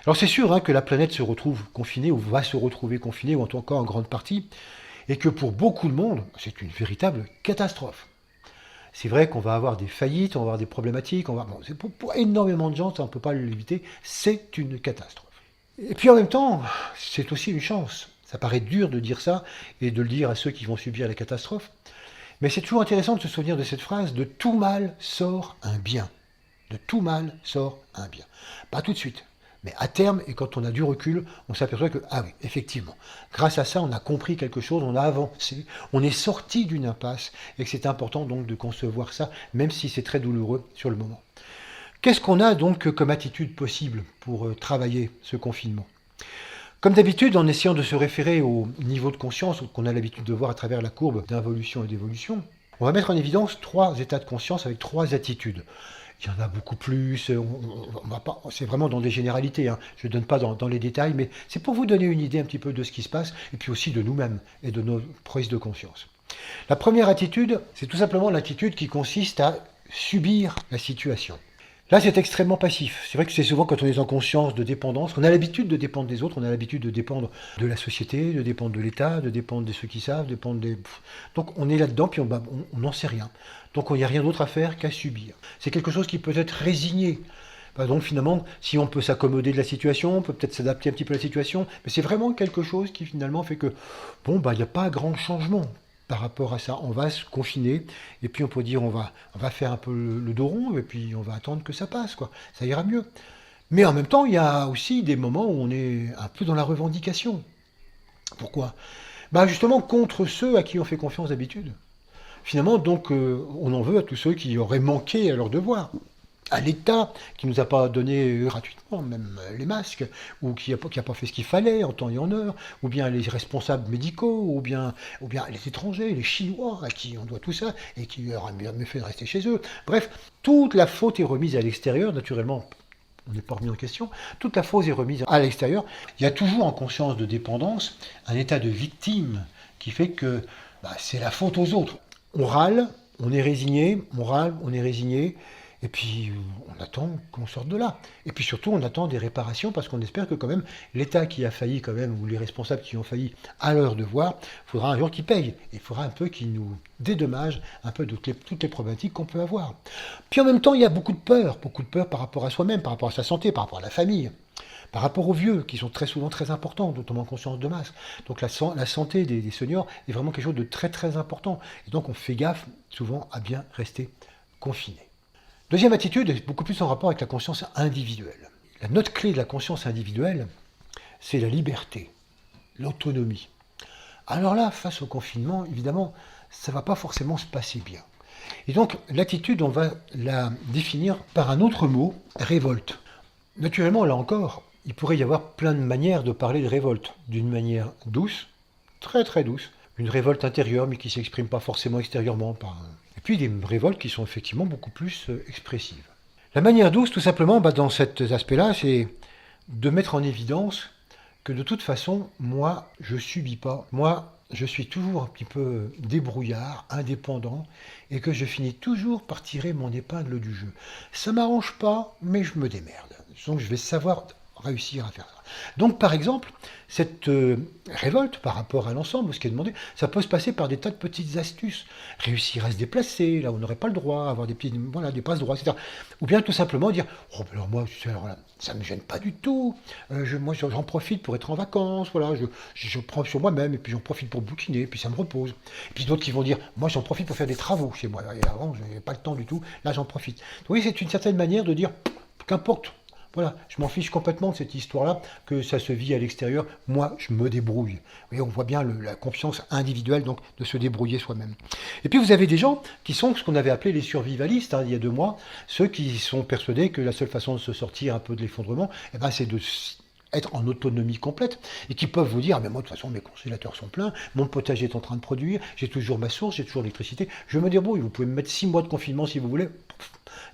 Alors c'est sûr que la planète se retrouve confinée ou va se retrouver confinée, ou en tout cas en grande partie, et que pour beaucoup de monde, c'est une véritable catastrophe. C'est vrai qu'on va avoir des faillites, on va avoir des problématiques, c'est pour énormément de gens, ça on ne peut pas l'éviter, c'est une catastrophe. Et puis en même temps, c'est aussi une chance. Ça paraît dur de dire ça et de le dire à ceux qui vont subir la catastrophe. Mais c'est toujours intéressant de se souvenir de cette phrase, de tout mal sort un bien. De tout mal sort un bien. Pas tout de suite, mais à terme, et quand on a du recul, on s'aperçoit que, ah oui, effectivement, grâce à ça, on a compris quelque chose, on a avancé, on est sorti d'une impasse, et que c'est important donc de concevoir ça, même si c'est très douloureux sur le moment. Qu'est-ce qu'on a donc comme attitude possible pour travailler ce confinement? Comme d'habitude, en essayant de se référer au niveau de conscience qu'on a l'habitude de voir à travers la courbe d'involution et d'évolution, on va mettre en évidence 3 états de conscience avec 3 attitudes. Il y en a beaucoup plus, c'est vraiment dans des généralités, je ne donne pas dans les détails, mais c'est pour vous donner une idée un petit peu de ce qui se passe, et puis aussi de nous-mêmes et de nos prises de conscience. La première attitude, c'est tout simplement l'attitude qui consiste à subir la situation. Là, c'est extrêmement passif. C'est vrai que c'est souvent quand on est en conscience de dépendance, on a l'habitude de dépendre des autres, on a l'habitude de dépendre de la société, de dépendre de l'État, de dépendre de ceux qui savent, de dépendre des... Donc on est là-dedans, puis on n'en sait rien. Donc il n'y a rien d'autre à faire qu'à subir. C'est quelque chose qui peut être résigné. Donc finalement, si on peut s'accommoder de la situation, on peut peut-être s'adapter un petit peu à la situation, mais c'est vraiment quelque chose qui finalement fait que, il n'y a pas grand changement par rapport à ça. On va se confiner, et puis on peut dire on va faire un peu le dos rond, et puis on va attendre que ça passe, quoi. Ça ira mieux. Mais en même temps, il y a aussi des moments où on est un peu dans la revendication. Pourquoi? Justement contre ceux à qui on fait confiance d'habitude. Finalement, donc, on en veut à tous ceux qui auraient manqué à leur devoir. À l'État, qui ne nous a pas donné gratuitement même les masques, ou qui n'a pas fait ce qu'il fallait en temps et en heure, ou bien les responsables médicaux, ou bien les étrangers, les Chinois, à qui on doit tout ça, et qui leur a mieux fait de rester chez eux. Bref, toute la faute est remise à l'extérieur, naturellement, on n'est pas remis en question, toute la faute est remise à l'extérieur. Il y a toujours en conscience de dépendance un état de victime qui fait que c'est la faute aux autres. On râle, on est résigné, on râle, on est résigné, et puis on attend qu'on sorte de là. Et puis surtout, on attend des réparations parce qu'on espère que quand même l'État qui a failli quand même, ou les responsables qui ont failli à leur devoir, il faudra un jour qu'ils payent. Il faudra un peu qu'ils nous dédommagent un peu de toutes les problématiques qu'on peut avoir. Puis en même temps, il y a beaucoup de peur par rapport à soi-même, par rapport à sa santé, par rapport à la famille. Par rapport aux vieux, qui sont très souvent très importants, notamment en conscience de masse. Donc la santé des seniors est vraiment quelque chose de très très important. Et donc on fait gaffe souvent à bien rester confiné. Deuxième attitude est beaucoup plus en rapport avec la conscience individuelle. La note clé de la conscience individuelle, c'est la liberté, l'autonomie. Alors là, face au confinement, évidemment, ça ne va pas forcément se passer bien. Et donc l'attitude, on va la définir par un autre mot, révolte. Naturellement, là encore, il pourrait y avoir plein de manières de parler de révolte. D'une manière douce, très très douce, une révolte intérieure, mais qui ne s'exprime pas forcément extérieurement. Et puis des révoltes qui sont effectivement beaucoup plus expressives. La manière douce, tout simplement, dans cet aspect-là, c'est de mettre en évidence que de toute façon, moi, je ne subis pas. Moi, je suis toujours un petit peu débrouillard, indépendant, et que je finis toujours par tirer mon épingle du jeu. Ça ne m'arrange pas, mais je me démerde. Donc je vais savoir réussir à faire ça. Donc par exemple, cette révolte par rapport à l'ensemble, ce qui est demandé, ça peut se passer par des tas de petites astuces. Réussir à se déplacer, là où on n'aurait pas le droit, avoir des passe-droits, etc. Ou bien tout simplement dire, alors moi, ça ne me gêne pas du tout, moi j'en profite pour être en vacances, voilà, je prends sur moi-même, et puis j'en profite pour bouquiner, et puis ça me repose. Et puis d'autres qui vont dire, moi j'en profite pour faire des travaux chez moi, et avant je n'avais pas le temps du tout, là j'en profite. Oui, c'est une certaine manière de dire, qu'importe. Voilà, je m'en fiche complètement de cette histoire-là, que ça se vit à l'extérieur. Moi, je me débrouille. Et on voit bien la confiance individuelle, donc de se débrouiller soi-même. Et puis vous avez des gens qui sont ce qu'on avait appelé les survivalistes, il y a 2 mois, ceux qui sont persuadés que la seule façon de se sortir un peu de l'effondrement, c'est de être en autonomie complète et qui peuvent vous dire ah, mais moi de toute façon mes congélateurs sont pleins, mon potager est en train de produire, j'ai toujours ma source, j'ai toujours l'électricité, je vais me débrouille, vous pouvez me mettre 6 mois de confinement si vous voulez,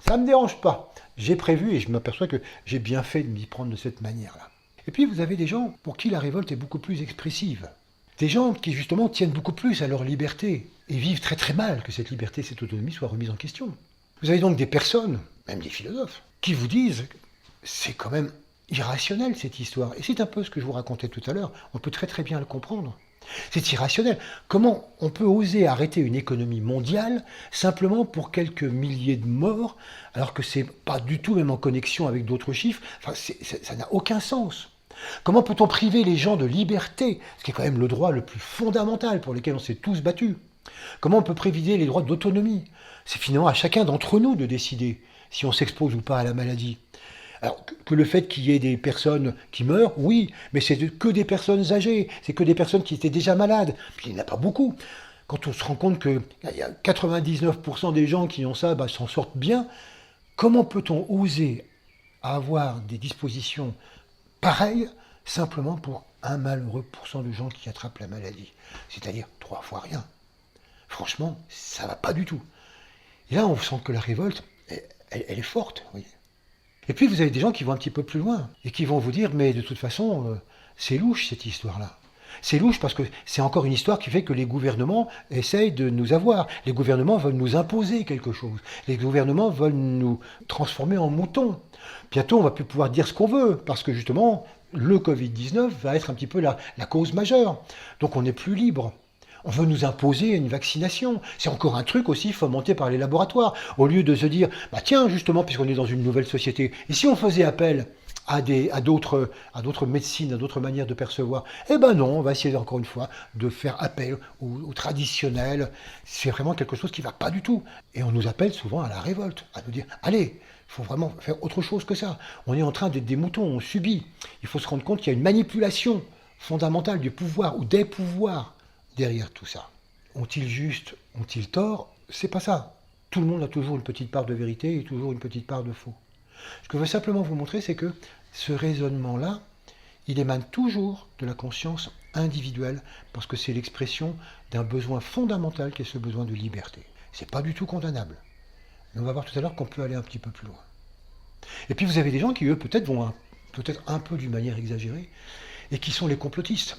ça ne me dérange pas. J'ai prévu et je m'aperçois que j'ai bien fait de m'y prendre de cette manière-là. Et puis vous avez des gens pour qui la révolte est beaucoup plus expressive. Des gens qui justement tiennent beaucoup plus à leur liberté et vivent très très mal que cette liberté, cette autonomie soit remise en question. Vous avez donc des personnes, même des philosophes, qui vous disent c'est quand même irrationnel cette histoire. Et c'est un peu ce que je vous racontais tout à l'heure, on peut très très bien le comprendre. C'est irrationnel. Comment on peut oser arrêter une économie mondiale simplement pour quelques milliers de morts, alors que c'est pas du tout même en connexion avec d'autres chiffres. Enfin, ça n'a aucun sens. Comment peut-on priver les gens de liberté, ce qui est quand même le droit le plus fondamental pour lequel on s'est tous battus? Comment on peut priver les droits d'autonomie? C'est finalement à chacun d'entre nous de décider si on s'expose ou pas à la maladie. Alors que le fait qu'il y ait des personnes qui meurent, oui, mais c'est que des personnes âgées, c'est que des personnes qui étaient déjà malades. Puis il n'y en a pas beaucoup. Quand on se rend compte qu'il y a 99% des gens qui ont ça, s'en sortent bien, comment peut-on oser avoir des dispositions pareilles simplement pour un malheureux pourcent de gens qui attrapent la maladie? C'est-à-dire 3 fois rien. Franchement, ça ne va pas du tout. Et là, on sent que la révolte, elle est forte, vous voyez. Et puis vous avez des gens qui vont un petit peu plus loin et qui vont vous dire mais de toute façon c'est louche cette histoire-là. C'est louche parce que c'est encore une histoire qui fait que les gouvernements essayent de nous avoir. Les gouvernements veulent nous imposer quelque chose. Les gouvernements veulent nous transformer en moutons. Bientôt on va plus pouvoir dire ce qu'on veut parce que justement le Covid-19 va être un petit peu la cause majeure. Donc on n'est plus libre. On veut nous imposer une vaccination. C'est encore un truc aussi fomenté par les laboratoires. Au lieu de se dire, tiens, justement, puisqu'on est dans une nouvelle société, et si on faisait appel à d'autres médecines, à d'autres manières de percevoir, eh ben non, on va essayer encore une fois de faire appel au traditionnel. C'est vraiment quelque chose qui ne va pas du tout. Et on nous appelle souvent à la révolte, à nous dire, allez, il faut vraiment faire autre chose que ça. On est en train d'être des moutons, on subit. Il faut se rendre compte qu'il y a une manipulation fondamentale du pouvoir ou des pouvoirs derrière tout ça. Ont-ils juste, ont-ils tort? C'est pas ça. Tout le monde a toujours une petite part de vérité et toujours une petite part de faux. Ce que je veux simplement vous montrer, c'est que ce raisonnement-là, il émane toujours de la conscience individuelle, parce que c'est l'expression d'un besoin fondamental qui est ce besoin de liberté. C'est pas du tout condamnable. Mais on va voir tout à l'heure qu'on peut aller un petit peu plus loin. Et puis vous avez des gens qui, eux, peut-être vont peut-être un peu d'une manière exagérée, et qui sont les complotistes.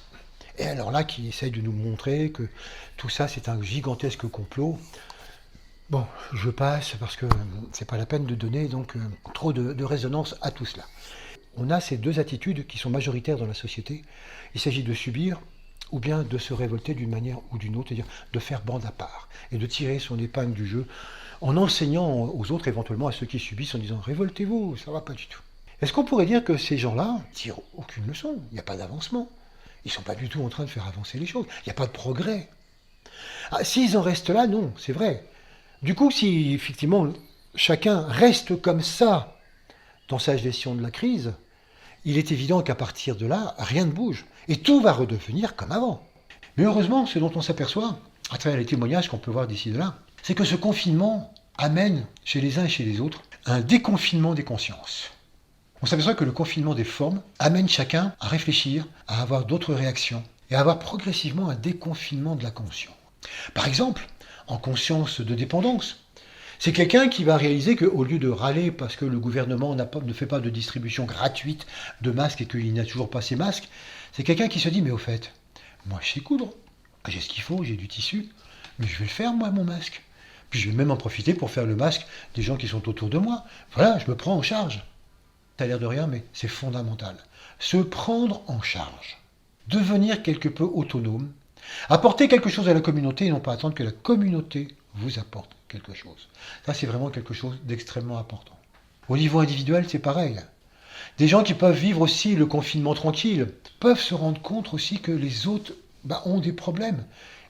Et alors là, qui essaye de nous montrer que tout ça, c'est un gigantesque complot. Bon, je passe parce que c'est pas la peine de donner donc trop de résonance à tout cela. On a ces deux attitudes qui sont majoritaires dans la société. Il s'agit de subir ou bien de se révolter d'une manière ou d'une autre, c'est-à-dire de faire bande à part et de tirer son épingle du jeu en enseignant aux autres, éventuellement à ceux qui subissent, en disant « révoltez-vous, ça va pas du tout ». Est-ce qu'on pourrait dire que ces gens-là tirent aucune leçon? Il n'y a pas d'avancement. Ils ne sont pas du tout en train de faire avancer les choses. Il n'y a pas de progrès. Ah, s'ils en restent là, non, c'est vrai. Du coup, si effectivement chacun reste comme ça dans sa gestion de la crise, il est évident qu'à partir de là, rien ne bouge. Et tout va redevenir comme avant. Mais heureusement, ce dont on s'aperçoit, à travers les témoignages qu'on peut voir d'ici de là, c'est que ce confinement amène chez les uns et chez les autres un déconfinement des consciences. On s'aperçoit que le confinement des formes amène chacun à réfléchir, à avoir d'autres réactions et à avoir progressivement un déconfinement de la conscience. Par exemple, en conscience de dépendance, c'est quelqu'un qui va réaliser qu'au lieu de râler parce que le gouvernement ne fait pas de distribution gratuite de masques et qu'il n'a toujours pas ces masques, c'est quelqu'un qui se dit mais au fait, moi je sais coudre, j'ai ce qu'il faut, j'ai du tissu, mais je vais le faire moi mon masque. Puis je vais même en profiter pour faire le masque des gens qui sont autour de moi. Voilà, je me prends en charge. Ça a l'air de rien, mais c'est fondamental. Se prendre en charge. Devenir quelque peu autonome. Apporter quelque chose à la communauté et non pas attendre que la communauté vous apporte quelque chose. Ça, c'est vraiment quelque chose d'extrêmement important. Au niveau individuel, c'est pareil. Des gens qui peuvent vivre aussi le confinement tranquille peuvent se rendre compte aussi que les autres ont des problèmes.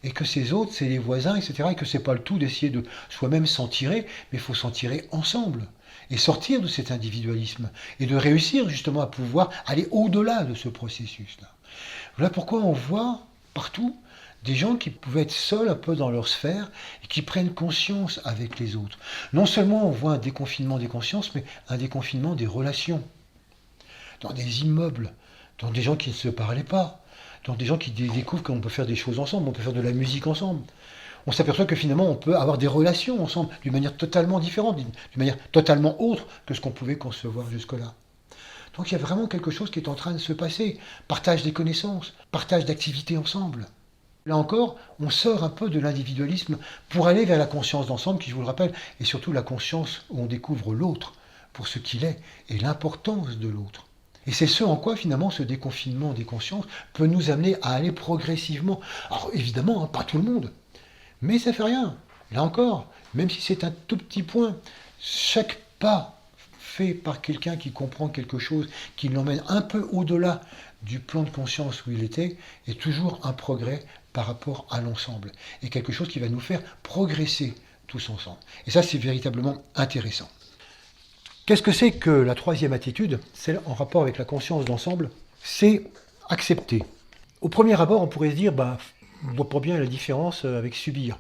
Et que ces autres, c'est les voisins, etc. Et que c'est pas le tout d'essayer de soi-même s'en tirer, mais il faut s'en tirer ensemble. Et sortir de cet individualisme. Et de réussir justement à pouvoir aller au-delà de ce processus-là. Voilà pourquoi on voit partout des gens qui pouvaient être seuls un peu dans leur sphère et qui prennent conscience avec les autres. Non seulement on voit un déconfinement des consciences, mais un déconfinement des relations. Dans des immeubles, dans des gens qui ne se parlaient pas, dans des gens qui découvrent qu'on peut faire des choses ensemble, on peut faire de la musique ensemble. On s'aperçoit que finalement on peut avoir des relations ensemble d'une manière totalement différente, d'une manière totalement autre que ce qu'on pouvait concevoir jusque-là. Donc il y a vraiment quelque chose qui est en train de se passer. Partage des connaissances, partage d'activités ensemble. Là encore, on sort un peu de l'individualisme pour aller vers la conscience d'ensemble qui, je vous le rappelle, est surtout la conscience où on découvre l'autre pour ce qu'il est et l'importance de l'autre. Et c'est ce en quoi finalement ce déconfinement des consciences peut nous amener à aller progressivement. Alors évidemment, pas tout le monde, mais ça fait rien. Là encore, même si c'est un tout petit point, chaque pas fait par quelqu'un qui comprend quelque chose, qui l'emmène un peu au-delà du plan de conscience où il était, est toujours un progrès par rapport à l'ensemble. Et quelque chose qui va nous faire progresser tous ensemble. Et ça, c'est véritablement intéressant. Qu'est-ce que c'est que la troisième attitude, celle en rapport avec la conscience d'ensemble? C'est accepter. Au premier abord, on pourrait se dire, on voit pas bien la différence avec subir.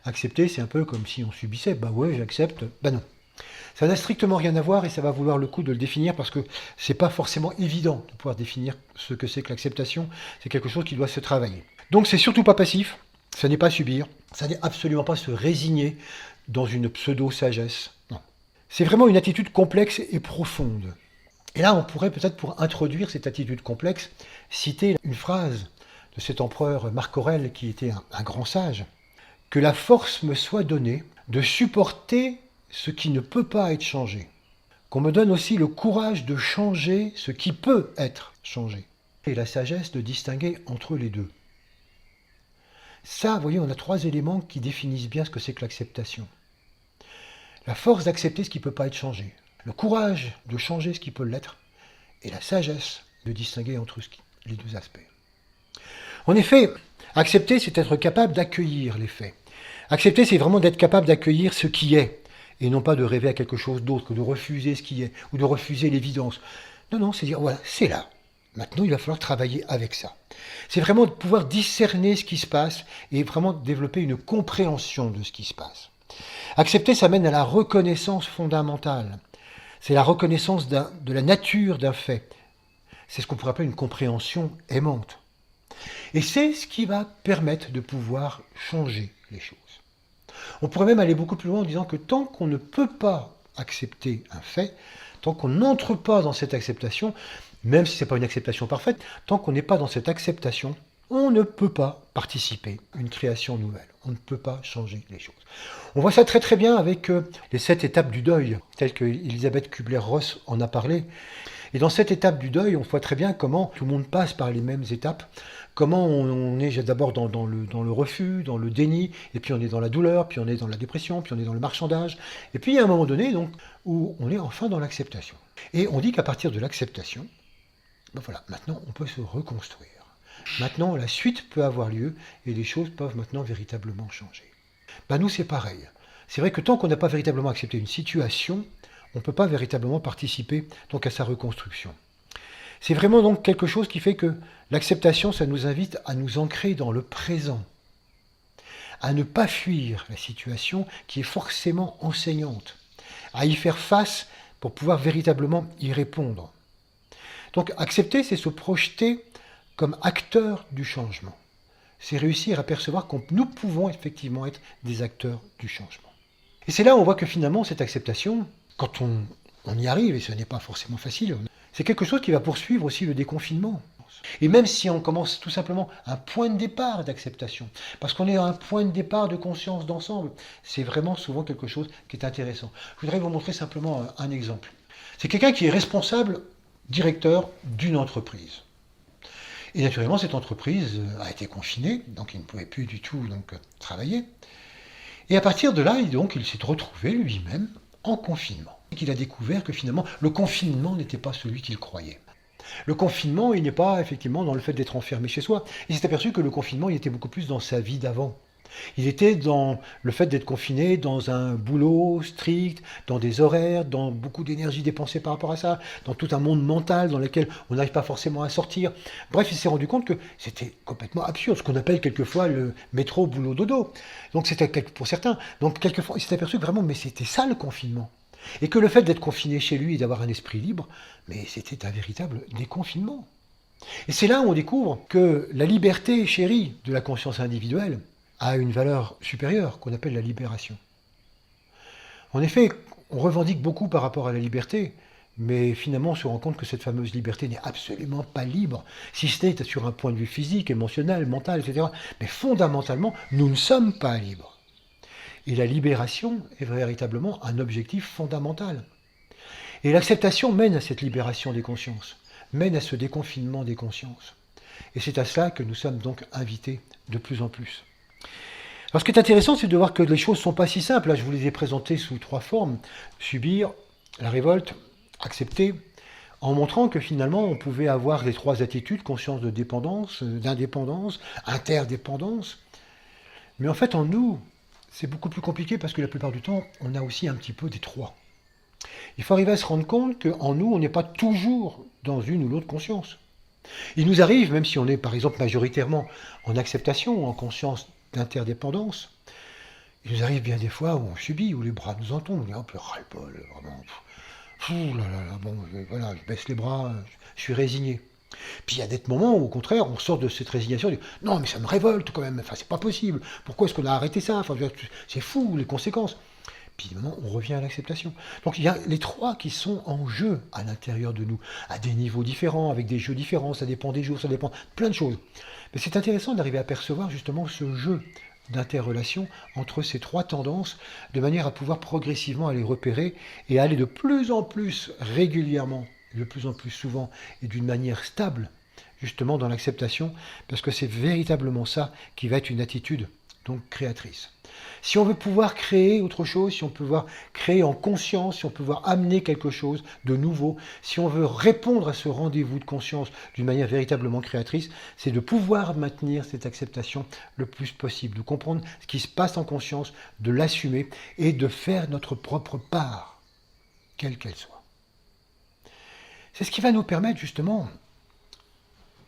Accepter, c'est un peu comme si on subissait. Ouais, j'accepte. Non. Ça n'a strictement rien à voir et ça va vouloir le coup de le définir parce que c'est pas forcément évident de pouvoir définir ce que c'est que l'acceptation. C'est quelque chose qui doit se travailler. Donc c'est surtout pas passif, ça n'est pas subir, ça n'est absolument pas se résigner dans une pseudo-sagesse. Non. C'est vraiment une attitude complexe et profonde. Et là, on pourrait peut-être, pour introduire cette attitude complexe, citer une phrase de cet empereur Marc Aurèle, qui était un grand sage. « Que la force me soit donnée de supporter ce qui ne peut pas être changé. Qu'on me donne aussi le courage de changer ce qui peut être changé. Et la sagesse de distinguer entre les deux. » Ça, vous voyez, on a trois éléments qui définissent bien ce que c'est que l'acceptation. La force d'accepter ce qui ne peut pas être changé, le courage de changer ce qui peut l'être, et la sagesse de distinguer entre les deux aspects. En effet, accepter, c'est être capable d'accueillir les faits. Accepter, c'est vraiment d'être capable d'accueillir ce qui est, et non pas de rêver à quelque chose d'autre, que de refuser ce qui est, ou de refuser l'évidence. Non, c'est dire, voilà, c'est là. Maintenant, il va falloir travailler avec ça. C'est vraiment de pouvoir discerner ce qui se passe et vraiment développer une compréhension de ce qui se passe. Accepter, ça mène à la reconnaissance fondamentale. C'est la reconnaissance de la nature d'un fait. C'est ce qu'on pourrait appeler une compréhension aimante. Et c'est ce qui va permettre de pouvoir changer les choses. On pourrait même aller beaucoup plus loin en disant que tant qu'on ne peut pas accepter un fait, tant qu'on n'entre pas dans cette acceptation, même si ce n'est pas une acceptation parfaite, tant qu'on n'est pas dans cette acceptation, on ne peut pas participer à une création nouvelle. On ne peut pas changer les choses. On voit ça très très bien avec les 7 étapes du deuil, telles que Elisabeth Kubler-Ross en a parlé. Et dans cette étape du deuil, on voit très bien comment tout le monde passe par les mêmes étapes, comment on est d'abord dans le refus, dans le déni, et puis on est dans la douleur, puis on est dans la dépression, puis on est dans le marchandage, et puis il y a un moment donné donc, où on est enfin dans l'acceptation. Et on dit qu'à partir de l'acceptation, voilà, maintenant on peut se reconstruire. Maintenant la suite peut avoir lieu et les choses peuvent maintenant véritablement changer. Nous c'est pareil. C'est vrai que tant qu'on n'a pas véritablement accepté une situation, on ne peut pas véritablement participer donc à sa reconstruction. C'est vraiment donc quelque chose qui fait que l'acceptation, ça nous invite à nous ancrer dans le présent, à ne pas fuir la situation qui est forcément enseignante, à y faire face pour pouvoir véritablement y répondre. Donc accepter, c'est se projeter comme acteur du changement. C'est réussir à percevoir que nous pouvons effectivement être des acteurs du changement. Et c'est là où on voit que finalement cette acceptation, quand on y arrive, et ce n'est pas forcément facile, c'est quelque chose qui va poursuivre aussi le déconfinement. Et même si on commence tout simplement un point de départ d'acceptation, parce qu'on est à un point de départ de conscience d'ensemble, c'est vraiment souvent quelque chose qui est intéressant. Je voudrais vous montrer simplement un exemple. C'est quelqu'un qui est responsable, directeur d'une entreprise. Et naturellement, cette entreprise a été confinée, donc il ne pouvait plus du tout travailler. Et à partir de là, il s'est retrouvé lui-même en confinement. Et qu'il a découvert que finalement, le confinement n'était pas celui qu'il croyait. Le confinement, il n'est pas effectivement dans le fait d'être enfermé chez soi. Il s'est aperçu que le confinement, il était beaucoup plus dans sa vie d'avant. Il était dans le fait d'être confiné dans un boulot strict, dans des horaires, dans beaucoup d'énergie dépensée par rapport à ça, dans tout un monde mental dans lequel on n'arrive pas forcément à sortir. Bref, il s'est rendu compte que c'était complètement absurde, ce qu'on appelle quelquefois le métro boulot dodo. Donc c'était pour certains. Donc quelquefois, il s'est aperçu que vraiment, mais c'était ça le confinement. Et que le fait d'être confiné chez lui et d'avoir un esprit libre, mais c'était un véritable déconfinement. Et c'est là où on découvre que la liberté chérie de la conscience individuelle a une valeur supérieure qu'on appelle la libération. En effet, on revendique beaucoup par rapport à la liberté, mais finalement on se rend compte que cette fameuse liberté n'est absolument pas libre, si ce n'est sur un point de vue physique, émotionnel, mental, etc. Mais fondamentalement, nous ne sommes pas libres. Et la libération est véritablement un objectif fondamental. Et l'acceptation mène à cette libération des consciences, mène à ce déconfinement des consciences. Et c'est à cela que nous sommes donc invités de plus en plus. Alors ce qui est intéressant, c'est de voir que les choses ne sont pas si simples. Là, je vous les ai présentées sous 3 formes. Subir, la révolte, accepter, en montrant que finalement, on pouvait avoir les 3 attitudes, conscience de dépendance, d'indépendance, interdépendance. Mais en fait, en nous, c'est beaucoup plus compliqué parce que la plupart du temps, on a aussi un petit peu des 3. Il faut arriver à se rendre compte qu'en nous, on n'est pas toujours dans une ou l'autre conscience. Il nous arrive, même si on est par exemple majoritairement en acceptation ou en conscience d'interdépendance, il nous arrive bien des fois où on subit, où les bras nous en tombent, on est un peu ras-le-bol, vraiment, bon, voilà, je baisse les bras, je suis résigné. Puis il y a des moments où, au contraire, on sort de cette résignation et dit « Non, mais ça me révolte quand même, enfin, c'est pas possible, pourquoi est-ce qu'on a arrêté ça, enfin, c'est fou, les conséquences ». Puis maintenant, on revient à l'acceptation. Donc il y a les 3 qui sont en jeu à l'intérieur de nous, à des niveaux différents, avec des jeux différents, ça dépend des jours, ça dépend de plein de choses. Mais c'est intéressant d'arriver à percevoir justement ce jeu d'interrelation entre ces 3 tendances, de manière à pouvoir progressivement les repérer et aller de plus en plus régulièrement, de plus en plus souvent et d'une manière stable, justement dans l'acceptation, parce que c'est véritablement ça qui va être une attitude donc créatrice. Si on veut pouvoir créer autre chose, si on peut pouvoir créer en conscience, si on peut pouvoir amener quelque chose de nouveau, si on veut répondre à ce rendez-vous de conscience d'une manière véritablement créatrice, c'est de pouvoir maintenir cette acceptation le plus possible, de comprendre ce qui se passe en conscience, de l'assumer et de faire notre propre part, quelle qu'elle soit. C'est ce qui va nous permettre justement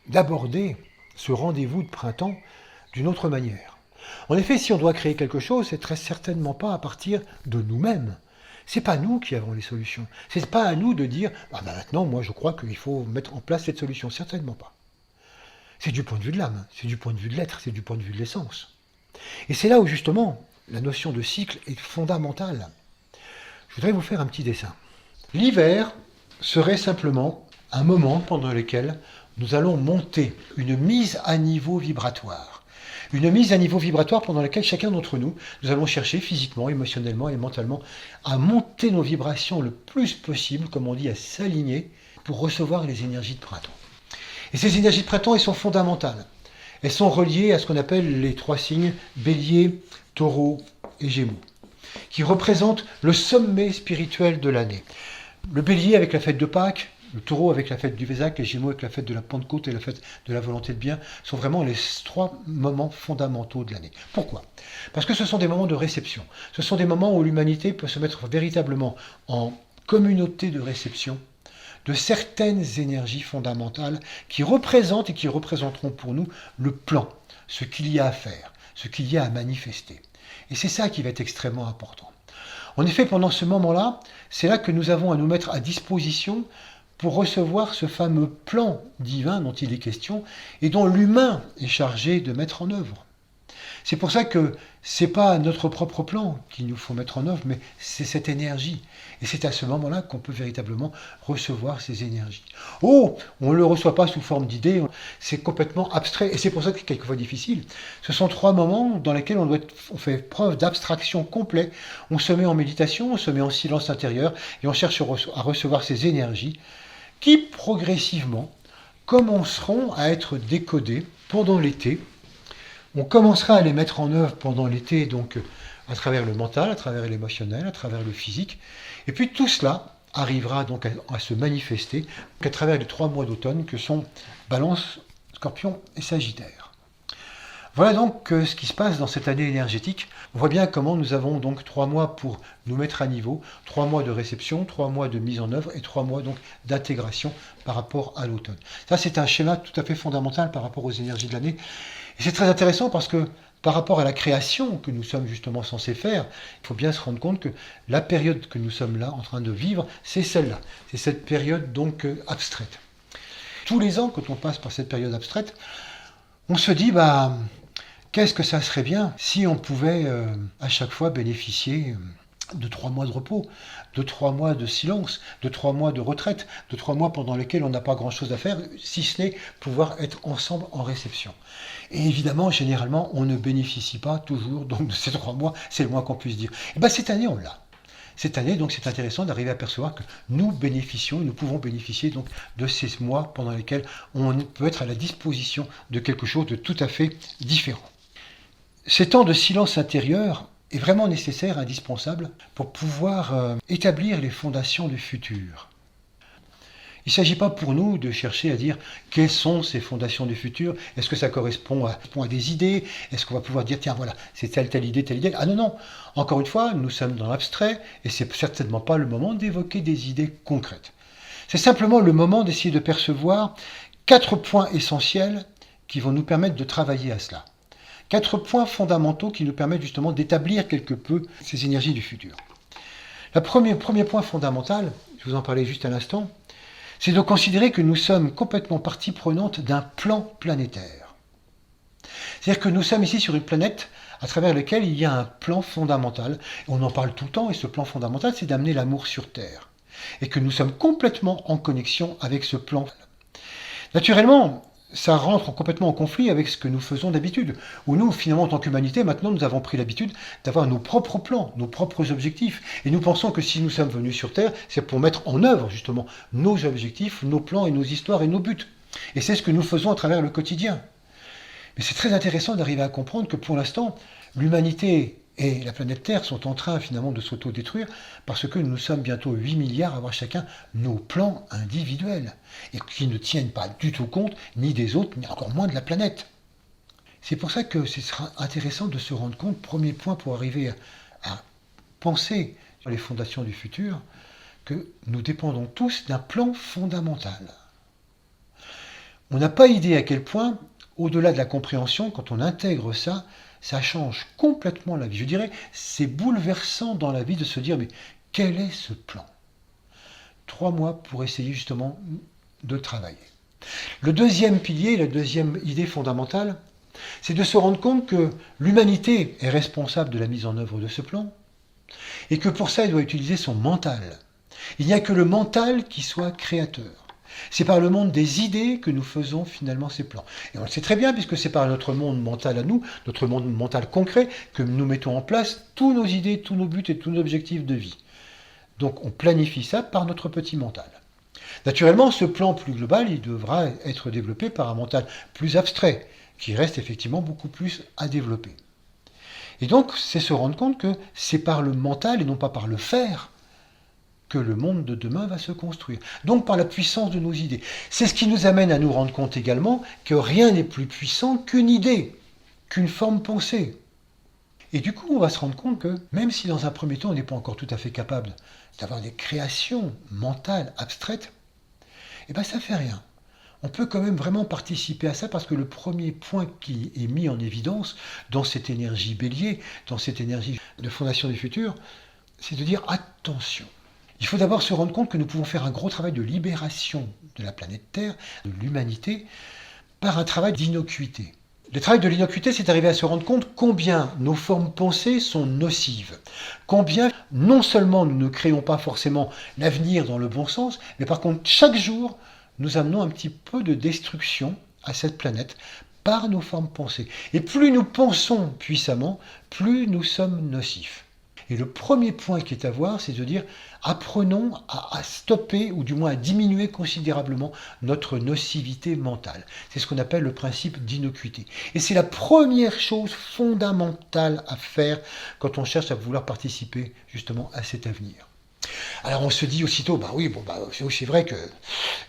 d'aborder ce rendez-vous de printemps d'une autre manière. En effet, si on doit créer quelque chose, c'est très certainement pas à partir de nous-mêmes. C'est pas nous qui avons les solutions. C'est pas à nous de dire maintenant, moi, je crois qu'il faut mettre en place cette solution. Certainement pas. C'est du point de vue de l'âme, c'est du point de vue de l'être, c'est du point de vue de l'essence. Et c'est là où justement la notion de cycle est fondamentale. Je voudrais vous faire un petit dessin. L'hiver serait simplement un moment pendant lequel nous allons monter une mise à niveau vibratoire. Une mise à niveau vibratoire pendant laquelle chacun d'entre nous, nous allons chercher physiquement, émotionnellement et mentalement à monter nos vibrations le plus possible, comme on dit, à s'aligner pour recevoir les énergies de printemps. Et ces énergies de printemps, elles sont fondamentales. Elles sont reliées à ce qu'on appelle les 3 signes, Bélier, Taureau et Gémeaux, qui représentent le sommet spirituel de l'année. Le Bélier avec la fête de Pâques, le Taureau avec la fête du Vésac, les Gémeaux avec la fête de la Pentecôte et la fête de la volonté de bien, sont vraiment les 3 moments fondamentaux de l'année. Pourquoi ? Parce que ce sont des moments de réception. Ce sont des moments où l'humanité peut se mettre véritablement en communauté de réception de certaines énergies fondamentales qui représentent et qui représenteront pour nous le plan, ce qu'il y a à faire, ce qu'il y a à manifester. Et c'est ça qui va être extrêmement important. En effet, pendant ce moment-là, c'est là que nous avons à nous mettre à disposition pour recevoir ce fameux plan divin dont il est question et dont l'humain est chargé de mettre en œuvre. C'est pour ça que ce n'est pas notre propre plan qu'il nous faut mettre en œuvre, mais c'est cette énergie. Et c'est à ce moment-là qu'on peut véritablement recevoir ces énergies. Oh, on ne le reçoit pas sous forme d'idées, c'est complètement abstrait. Et c'est pour ça que c'est quelquefois difficile. Ce sont 3 moments dans lesquels on fait preuve d'abstraction complète. On se met en méditation, on se met en silence intérieur et on cherche à recevoir ces énergies qui progressivement commenceront à être décodées pendant l'été. On commencera à les mettre en œuvre pendant l'été, donc à travers le mental, à travers l'émotionnel, à travers le physique. Et puis tout cela arrivera donc à se manifester qu'à travers les 3 mois d'automne que sont Balance, Scorpion et Sagittaire. Voilà donc ce qui se passe dans cette année énergétique. On voit bien comment nous avons donc 3 mois pour nous mettre à niveau, 3 mois de réception, 3 mois de mise en œuvre et 3 mois donc d'intégration par rapport à l'automne. Ça, c'est un schéma tout à fait fondamental par rapport aux énergies de l'année. Et c'est très intéressant parce que par rapport à la création que nous sommes justement censés faire, il faut bien se rendre compte que la période que nous sommes là en train de vivre, c'est celle-là. C'est cette période donc abstraite. Tous les ans, quand on passe par cette période abstraite, on se dit, qu'est-ce que ça serait bien si on pouvait à chaque fois bénéficier de 3 mois de repos, de 3 mois de silence, de 3 mois de retraite, de 3 mois pendant lesquels on n'a pas grand-chose à faire, si ce n'est pouvoir être ensemble en réception. Et évidemment, généralement, on ne bénéficie pas toujours donc, de ces 3 mois, c'est le moins qu'on puisse dire. Et bien cette année, on l'a. Cette année, donc, c'est intéressant d'arriver à percevoir que nous pouvons bénéficier donc de ces mois pendant lesquels on peut être à la disposition de quelque chose de tout à fait différent. Ces temps de silence intérieur est vraiment nécessaire, indispensable, pour pouvoir établir les fondations du futur. Il ne s'agit pas pour nous de chercher à dire quelles sont ces fondations du futur, est-ce que ça correspond à des idées, est-ce qu'on va pouvoir dire tiens voilà, c'est telle idée, telle idée. Ah non, non, encore une fois, nous sommes dans l'abstrait et c'est certainement pas le moment d'évoquer des idées concrètes. C'est simplement le moment d'essayer de percevoir 4 points essentiels qui vont nous permettre de travailler à cela. 4 points fondamentaux qui nous permettent justement d'établir quelque peu ces énergies du futur. Le premier point fondamental, je vous en parlais juste à l'instant, c'est de considérer que nous sommes complètement partie prenante d'un plan planétaire. C'est-à-dire que nous sommes ici sur une planète à travers laquelle il y a un plan fondamental. On en parle tout le temps et ce plan fondamental, c'est d'amener l'amour sur Terre. Et que nous sommes complètement en connexion avec ce plan. Naturellement, ça rentre complètement en conflit avec ce que nous faisons d'habitude. Où nous, finalement, en tant qu'humanité, maintenant, nous avons pris l'habitude d'avoir nos propres plans, nos propres objectifs. Et nous pensons que si nous sommes venus sur Terre, c'est pour mettre en œuvre, justement, nos objectifs, nos plans et nos histoires et nos buts. Et c'est ce que nous faisons à travers le quotidien. Mais c'est très intéressant d'arriver à comprendre que pour l'instant, l'humanité et la planète Terre sont en train finalement de s'auto-détruire parce que nous sommes bientôt 8 milliards à avoir chacun nos plans individuels et qui ne tiennent pas du tout compte ni des autres, ni encore moins de la planète. C'est pour ça que ce sera intéressant de se rendre compte, premier point pour arriver à penser sur les fondations du futur, que nous dépendons tous d'un plan fondamental. On n'a pas idée à quel point, au-delà de la compréhension, quand on intègre ça, ça change complètement la vie. Je dirais, c'est bouleversant dans la vie de se dire, mais quel est ce plan ? 3 mois pour essayer justement de travailler. Le deuxième pilier, la deuxième idée fondamentale, c'est de se rendre compte que l'humanité est responsable de la mise en œuvre de ce plan et que pour ça, elle doit utiliser son mental. Il n'y a que le mental qui soit créateur. C'est par le monde des idées que nous faisons finalement ces plans. Et on le sait très bien, puisque c'est par notre monde mental à nous, notre monde mental concret, que nous mettons en place tous nos idées, tous nos buts et tous nos objectifs de vie. Donc on planifie ça par notre petit mental. Naturellement, ce plan plus global, il devra être développé par un mental plus abstrait, qui reste effectivement beaucoup plus à développer. Et donc, c'est se rendre compte que c'est par le mental et non pas par le faire que le monde de demain va se construire. Donc par la puissance de nos idées. C'est ce qui nous amène à nous rendre compte également que rien n'est plus puissant qu'une idée, qu'une forme pensée. Et du coup, on va se rendre compte que même si dans un premier temps, on n'est pas encore tout à fait capable d'avoir des créations mentales abstraites, eh bien ça ne fait rien. On peut quand même vraiment participer à ça parce que le premier point qui est mis en évidence dans cette énergie bélier, dans cette énergie de fondation du futur, c'est de dire attention. Il faut d'abord se rendre compte que nous pouvons faire un gros travail de libération de la planète Terre, de l'humanité, par un travail d'innocuité. Le travail de l'innocuité, c'est d'arriver à se rendre compte combien nos formes pensées sont nocives. Combien, non seulement nous ne créons pas forcément l'avenir dans le bon sens, mais par contre, chaque jour, nous amenons un petit peu de destruction à cette planète par nos formes pensées. Et plus nous pensons puissamment, plus nous sommes nocifs. Et le premier point qui est à voir, c'est de dire, apprenons à stopper, ou du moins à diminuer considérablement notre nocivité mentale. C'est ce qu'on appelle le principe d'innocuité. Et c'est la première chose fondamentale à faire quand on cherche à vouloir participer justement à cet avenir. Alors on se dit aussitôt, c'est vrai que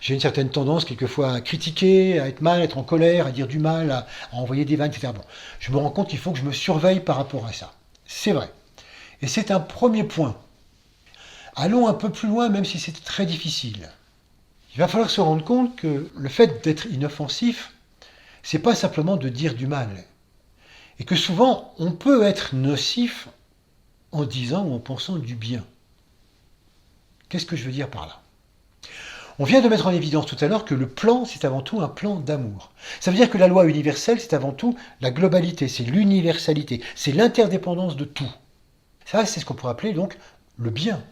j'ai une certaine tendance quelquefois à critiquer, à être mal, à être en colère, à dire du mal, à envoyer des vannes, etc. Bon, je me rends compte qu'il faut que je me surveille par rapport à ça. C'est vrai. Et c'est un premier point. Allons un peu plus loin, même si c'est très difficile. Il va falloir se rendre compte que le fait d'être inoffensif, c'est pas simplement de dire du mal. Et que souvent, on peut être nocif en disant ou en pensant du bien. Qu'est-ce que je veux dire par là ? On vient de mettre en évidence tout à l'heure que le plan, c'est avant tout un plan d'amour. Ça veut dire que la loi universelle, c'est avant tout la globalité, c'est l'universalité, c'est l'interdépendance de tout. Ça, c'est ce qu'on pourrait appeler donc le bien.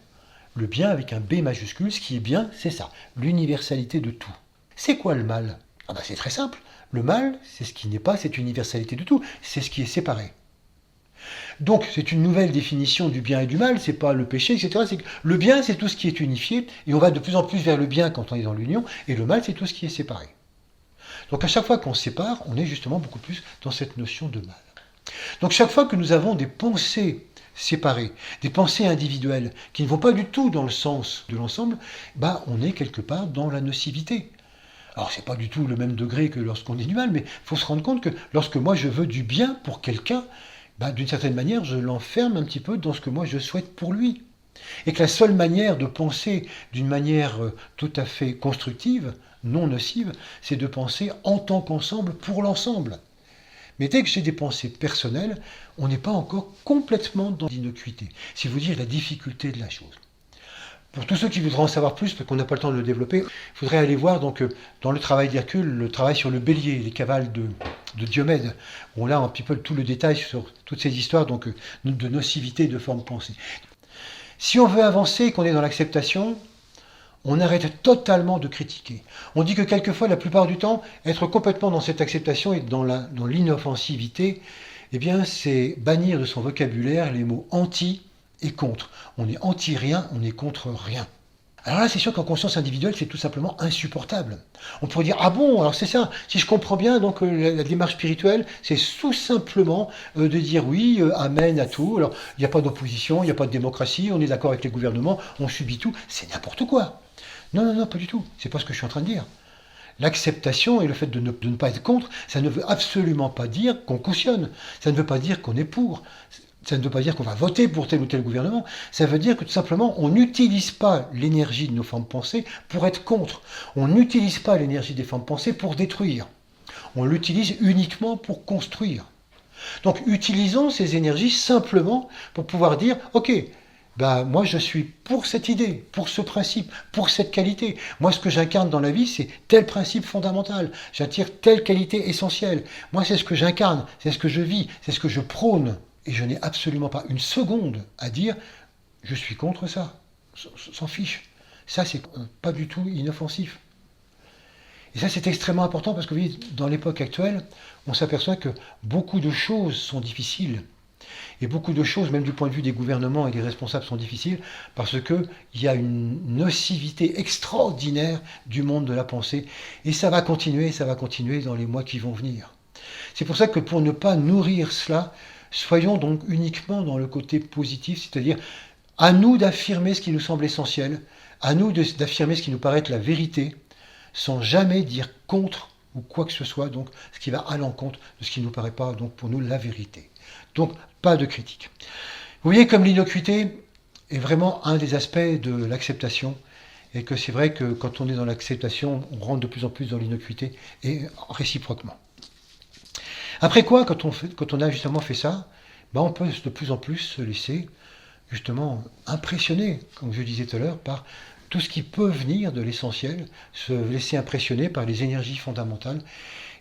Le bien avec un B majuscule, ce qui est bien, c'est ça, l'universalité de tout. C'est quoi le mal? C'est très simple. Le mal, c'est ce qui n'est pas cette universalité de tout, c'est ce qui est séparé. Donc, c'est une nouvelle définition du bien et du mal, c'est pas le péché, etc. C'est que le bien, c'est tout ce qui est unifié, et on va de plus en plus vers le bien quand on est dans l'union, et le mal, c'est tout ce qui est séparé. Donc, à chaque fois qu'on se sépare, on est justement beaucoup plus dans cette notion de mal. Donc, chaque fois que nous avons des pensées séparées, des pensées individuelles, qui ne vont pas du tout dans le sens de l'ensemble, on est quelque part dans la nocivité. Alors, c'est pas du tout le même degré que lorsqu'on dit du mal, mais il faut se rendre compte que lorsque moi je veux du bien pour quelqu'un, d'une certaine manière, je l'enferme un petit peu dans ce que moi je souhaite pour lui. Et que la seule manière de penser d'une manière tout à fait constructive, non nocive, c'est de penser en tant qu'ensemble pour l'ensemble. Mais dès que j'ai des pensées personnelles, on n'est pas encore complètement dans l'innocuité. C'est vous dire la difficulté de la chose. Pour tous ceux qui voudraient en savoir plus, parce qu'on n'a pas le temps de le développer, il faudrait aller voir dans le travail d'Hercule, le travail sur le bélier, les cavales de Diomède, où on a un petit peu tout le détail sur toutes ces histoires de nocivité de forme pensée. Si on veut avancer, qu'on est dans l'acceptation, on arrête totalement de critiquer. On dit que quelquefois, la plupart du temps, être complètement dans cette acceptation et dans l'inoffensivité, c'est bannir de son vocabulaire les mots anti et contre. On est anti-rien, on est contre rien. Alors là, c'est sûr qu'en conscience individuelle, c'est tout simplement insupportable. On pourrait dire, ah bon, alors c'est ça, si je comprends bien, donc la démarche spirituelle, c'est tout simplement de dire oui, amen à tout. Alors, il n'y a pas d'opposition, il n'y a pas de démocratie, on est d'accord avec les gouvernements, on subit tout, c'est n'importe quoi. Non, pas du tout, c'est pas ce que je suis en train de dire. L'acceptation et le fait de ne pas être contre, ça ne veut absolument pas dire qu'on cautionne, ça ne veut pas dire qu'on est pour. Ça ne veut pas dire qu'on va voter pour tel ou tel gouvernement, ça veut dire que tout simplement on n'utilise pas l'énergie de nos formes pensées pour être contre. On n'utilise pas l'énergie des formes pensées pour détruire. On l'utilise uniquement pour construire. Donc utilisons ces énergies simplement pour pouvoir dire, ok, moi je suis pour cette idée, pour ce principe, pour cette qualité. Moi ce que j'incarne dans la vie c'est tel principe fondamental, j'attire telle qualité essentielle. Moi c'est ce que j'incarne, c'est ce que je vis, c'est ce que je prône. Et je n'ai absolument pas une seconde à dire « je suis contre ça ». S'en fiche. Ça, c'est pas du tout inoffensif. Et ça, c'est extrêmement important parce que, vous voyez, dans l'époque actuelle, on s'aperçoit que beaucoup de choses sont difficiles. Et beaucoup de choses, même du point de vue des gouvernements et des responsables, sont difficiles parce qu'il y a une nocivité extraordinaire du monde de la pensée. Et ça va continuer dans les mois qui vont venir. C'est pour ça que pour ne pas nourrir cela, soyons donc uniquement dans le côté positif, c'est-à-dire à nous d'affirmer ce qui nous semble essentiel, à nous d'affirmer ce qui nous paraît être la vérité, sans jamais dire contre ou quoi que ce soit, donc ce qui va à l'encontre de ce qui ne nous paraît pas, donc pour nous, la vérité. Donc, pas de critique. Vous voyez comme l'innocuité est vraiment un des aspects de l'acceptation, et que c'est vrai que quand on est dans l'acceptation, on rentre de plus en plus dans l'innocuité, et réciproquement. Après quoi, quand on a justement fait ça, on peut de plus en plus se laisser justement impressionner, comme je disais tout à l'heure, par tout ce qui peut venir de l'essentiel, se laisser impressionner par les énergies fondamentales.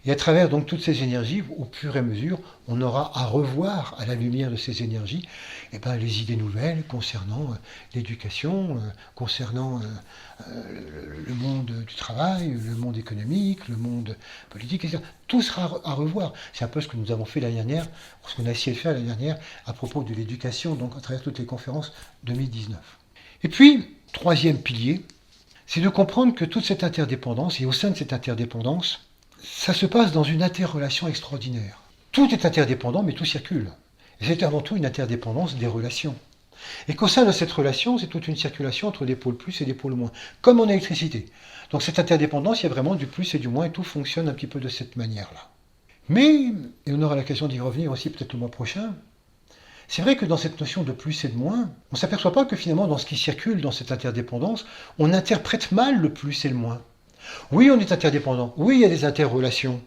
Et à travers donc toutes ces énergies, au fur et à mesure, on aura à revoir à la lumière de ces énergies les idées nouvelles concernant l'éducation, concernant le monde du travail, le monde économique, le monde politique, etc. Tout sera à revoir. C'est un peu ce que nous avons fait l'année dernière, ce qu'on a essayé de faire l'année dernière à propos de l'éducation, donc à travers toutes les conférences 2019. Et puis, troisième pilier, c'est de comprendre que toute cette interdépendance, et au sein de cette interdépendance, ça se passe dans une interrelation extraordinaire. Tout est interdépendant, mais tout circule. Et c'est avant tout une interdépendance des relations. Et qu'au sein de cette relation, c'est toute une circulation entre des pôles plus et des pôles moins, comme en électricité. Donc cette interdépendance, il y a vraiment du plus et du moins, et tout fonctionne un petit peu de cette manière-là. Mais, et on aura l'occasion d'y revenir aussi peut-être le mois prochain, c'est vrai que dans cette notion de plus et de moins, on ne s'aperçoit pas que finalement, dans ce qui circule dans cette interdépendance, on interprète mal le plus et le moins. Oui, on est interdépendant. Oui, il y a des interrelations.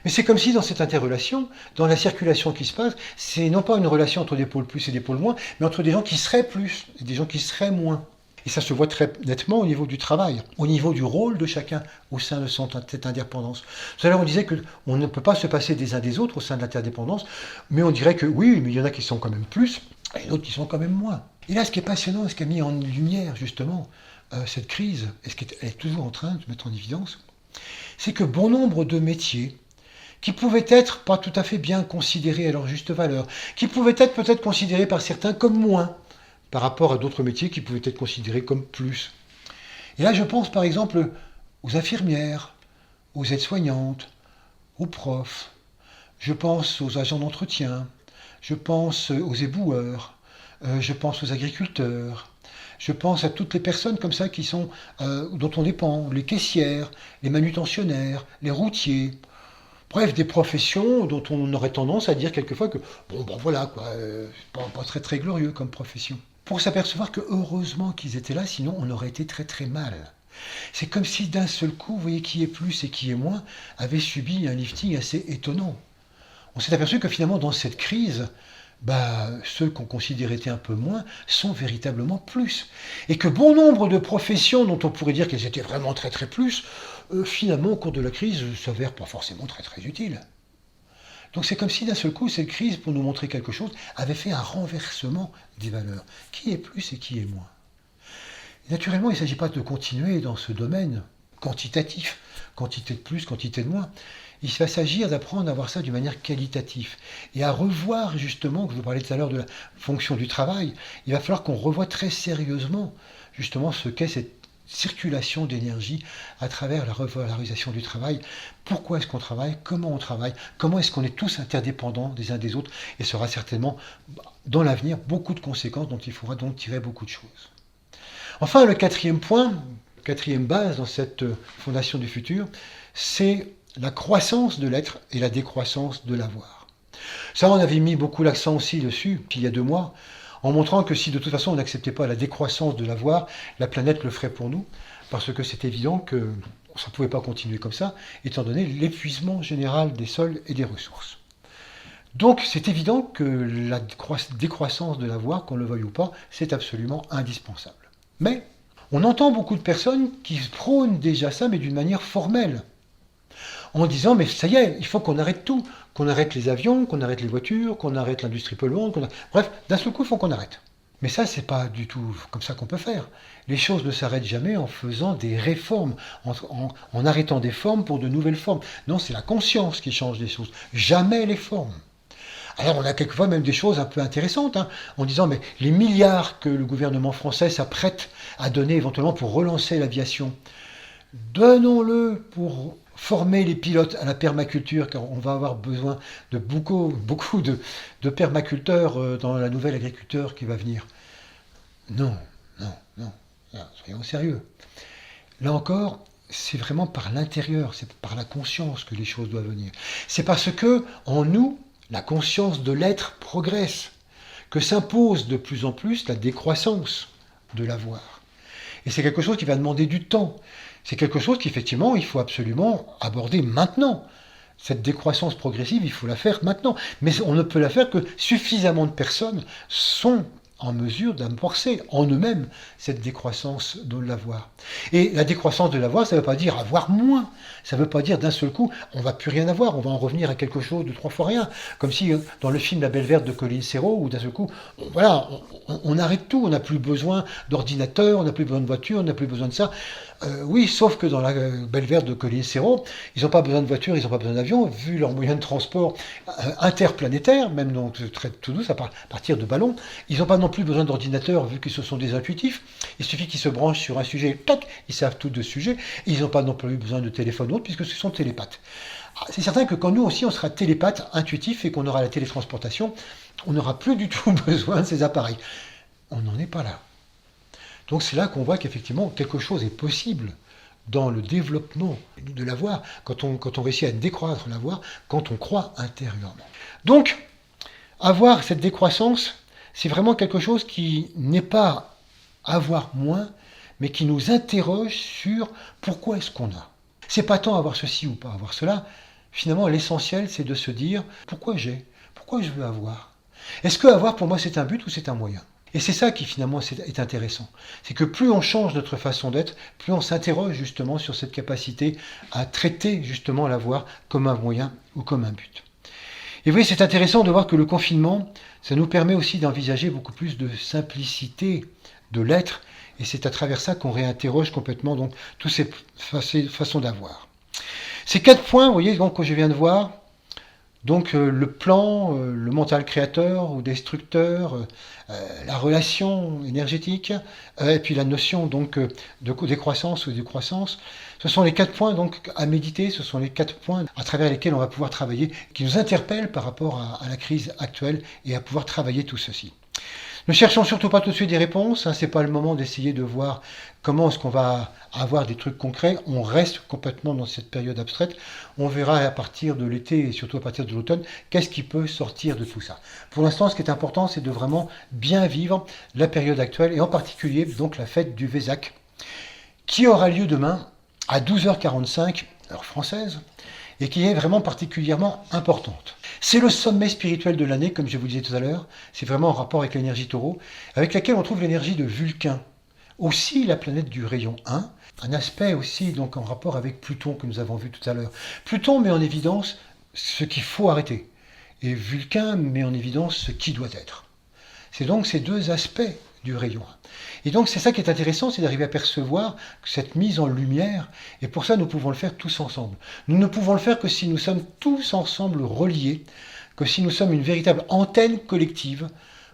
Mais c'est comme si dans cette interrelation, dans la circulation qui se passe, c'est non pas une relation entre des pôles plus et des pôles moins, mais entre des gens qui seraient plus et des gens qui seraient moins. Et ça se voit très nettement au niveau du travail, au niveau du rôle de chacun au sein de cette indépendance. Tout à l'heure, on disait qu'on ne peut pas se passer des uns des autres au sein de l'interdépendance, mais on dirait que oui, mais il y en a qui sont quand même plus, et d'autres qui sont quand même moins. Et là, ce qui est passionnant, ce qui a mis en lumière, justement, cette crise, et ce qui est toujours en train de se mettre en évidence, c'est que bon nombre de métiers qui pouvaient être pas tout à fait bien considérés à leur juste valeur, qui pouvaient être peut-être considérés par certains comme moins, par rapport à d'autres métiers qui pouvaient être considérés comme plus. Et là, je pense par exemple aux infirmières, aux aides-soignantes, aux profs, je pense aux agents d'entretien, je pense aux éboueurs, je pense aux agriculteurs, je pense à toutes les personnes comme ça dont on dépend, les caissières, les manutentionnaires, les routiers. Bref, des professions dont on aurait tendance à dire quelquefois que, bon, ben voilà, quoi, pas très très glorieux comme profession. Pour s'apercevoir que heureusement qu'ils étaient là, sinon on aurait été très très mal. C'est comme si d'un seul coup, vous voyez, qui est plus et qui est moins, avait subi un lifting assez étonnant. On s'est aperçu que finalement, dans cette crise, ceux qu'on considérait étaient un peu moins sont véritablement plus. Et que bon nombre de professions dont on pourrait dire qu'elles étaient vraiment très très plus, finalement, au cours de la crise, s'avèrent pas forcément très très utiles. Donc c'est comme si d'un seul coup, cette crise, pour nous montrer quelque chose, avait fait un renversement des valeurs. Qui est plus et qui est moins. Et naturellement, il ne s'agit pas de continuer dans ce domaine quantitatif, quantité de plus, quantité de moins. Il va s'agir d'apprendre à voir ça d'une manière qualitative et à revoir justement, que je vous parlais tout à l'heure de la fonction du travail, il va falloir qu'on revoie très sérieusement justement ce qu'est cette circulation d'énergie à travers la revalorisation du travail. Pourquoi est-ce qu'on travaille? Comment on travaille? Comment est-ce qu'on est tous interdépendants des uns des autres? Et ce sera certainement dans l'avenir beaucoup de conséquences dont il faudra donc tirer beaucoup de choses. Enfin, le quatrième point, quatrième base dans cette fondation du futur, c'est la croissance de l'être et la décroissance de l'avoir. Ça, on avait mis beaucoup l'accent aussi dessus, puis il y a 2 mois, en montrant que si de toute façon on n'acceptait pas la décroissance de l'avoir, la planète le ferait pour nous, parce que c'est évident que ça ne pouvait pas continuer comme ça, étant donné l'épuisement général des sols et des ressources. Donc c'est évident que la décroissance de l'avoir, qu'on le veuille ou pas, c'est absolument indispensable. Mais on entend beaucoup de personnes qui prônent déjà ça, mais d'une manière formelle, en disant mais ça y est, il faut qu'on arrête tout, qu'on arrête les avions, qu'on arrête les voitures, qu'on arrête l'industrie polluante, bref, d'un seul coup, il faut qu'on arrête. Mais ça, c'est pas du tout comme ça qu'on peut faire. Les choses ne s'arrêtent jamais en faisant des réformes, en arrêtant des formes pour de nouvelles formes. Non, c'est la conscience qui change les choses, jamais les formes. Alors on a quelquefois même des choses un peu intéressantes, en disant mais les milliards que le gouvernement français s'apprête à donner éventuellement pour relancer l'aviation, donnons-le pour former les pilotes à la permaculture, car on va avoir besoin de beaucoup de permaculteurs dans la nouvelle agriculture qui va venir. Non, non, non, soyons sérieux. Là encore, c'est vraiment par l'intérieur, c'est par la conscience que les choses doivent venir. C'est parce que, en nous, la conscience de l'être progresse, que s'impose de plus en plus la décroissance de l'avoir. Et c'est quelque chose qui va demander du temps. C'est quelque chose qu'effectivement, il faut absolument aborder maintenant. Cette décroissance progressive, il faut la faire maintenant. Mais on ne peut la faire que suffisamment de personnes sont en mesure d'amorcer en eux-mêmes cette décroissance de l'avoir. Et la décroissance de l'avoir, ça ne veut pas dire avoir moins. Ça ne veut pas dire d'un seul coup, on ne va plus rien avoir, on va en revenir à quelque chose de 3 fois rien. Comme si dans le film La Belle Verte de Colin Serrault, où d'un seul coup, voilà, on arrête tout, on n'a plus besoin d'ordinateur, on n'a plus besoin de voiture, on n'a plus besoin de ça. Oui, sauf que dans La Belle Verte de Colin Serrault, ils n'ont pas besoin de voiture, ils n'ont pas besoin d'avion, vu leurs moyens de transport interplanétaires, même donc très tout douce, à partir de ballons, ils n'ont pas non plus besoin d'ordinateur, vu que ce sont des intuitifs. Il suffit qu'ils se branchent sur un sujet, tac, ils savent tout de ce sujet, et ils n'ont pas non plus besoin de téléphone autre, puisque ce sont télépathes. C'est certain que quand nous aussi on sera télépathe, intuitif, et qu'on aura la télétransportation, on n'aura plus du tout besoin de ces appareils. On n'en est pas là. Donc c'est là qu'on voit qu'effectivement quelque chose est possible dans le développement de l'avoir, quand on réussit à décroître l'avoir, quand on croit intérieurement. Donc, avoir cette décroissance, c'est vraiment quelque chose qui n'est pas avoir moins, mais qui nous interroge sur pourquoi est-ce qu'on a. C'est pas tant avoir ceci ou pas avoir cela. Finalement, l'essentiel, c'est de se dire pourquoi je veux avoir. Est-ce que avoir pour moi c'est un but ou c'est un moyen? Et c'est ça qui finalement est intéressant. C'est que plus on change notre façon d'être, plus on s'interroge justement sur cette capacité à traiter justement l'avoir comme un moyen ou comme un but. Et vous voyez, c'est intéressant de voir que le confinement, ça nous permet aussi d'envisager beaucoup plus de simplicité de l'être. Et c'est à travers ça qu'on réinterroge complètement donc toutes ces façons d'avoir. Ces 4 points, vous voyez, donc, que je viens de voir, donc le plan, le mental créateur ou destructeur, la relation énergétique, et puis la notion donc de décroissance ou de croissance, ce sont les 4 points donc à méditer, ce sont les 4 points à travers lesquels on va pouvoir travailler, qui nous interpellent par rapport à la crise actuelle et à pouvoir travailler tout ceci. Ne cherchons surtout pas tout de suite des réponses, c'est pas le moment d'essayer de voir comment est-ce qu'on va avoir des trucs concrets. On reste complètement dans cette période abstraite. On verra à partir de l'été et surtout à partir de l'automne, qu'est-ce qui peut sortir de tout ça. Pour l'instant, ce qui est important, c'est de vraiment bien vivre la période actuelle et en particulier donc la fête du Vésac, qui aura lieu demain à 12h45, heure française, et qui est vraiment particulièrement importante. C'est le sommet spirituel de l'année, comme je vous disais tout à l'heure. C'est vraiment en rapport avec l'énergie taureau, avec laquelle on trouve l'énergie de Vulcain. Aussi la planète du rayon 1, un aspect aussi donc en rapport avec Pluton que nous avons vu tout à l'heure. Pluton met en évidence ce qu'il faut arrêter, et Vulcain met en évidence ce qui doit être. C'est donc ces deux aspects du rayon 1. Et donc c'est ça qui est intéressant, c'est d'arriver à percevoir cette mise en lumière, et pour ça nous pouvons le faire tous ensemble. Nous ne pouvons le faire que si nous sommes tous ensemble reliés, que si nous sommes une véritable antenne collective,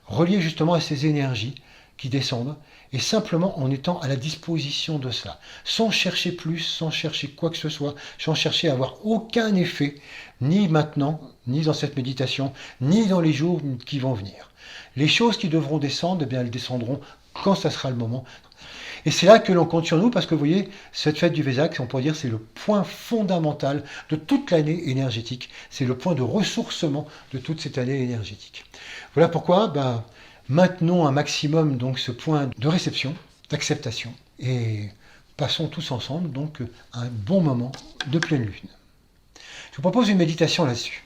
reliée justement à ces énergies qui descendent, et simplement en étant à la disposition de cela, sans chercher plus, sans chercher quoi que ce soit, sans chercher à avoir aucun effet, ni maintenant, ni dans cette méditation, ni dans les jours qui vont venir. Les choses qui devront descendre, eh bien, elles descendront quand ça sera le moment. Et c'est là que l'on compte sur nous, parce que vous voyez, cette fête du Vésac, on pourrait dire, c'est le point fondamental de toute l'année énergétique. C'est le point de ressourcement de toute cette année énergétique. Voilà pourquoi, maintenons un maximum donc ce point de réception, d'acceptation, et passons tous ensemble donc un bon moment de pleine lune. Je vous propose une méditation là-dessus.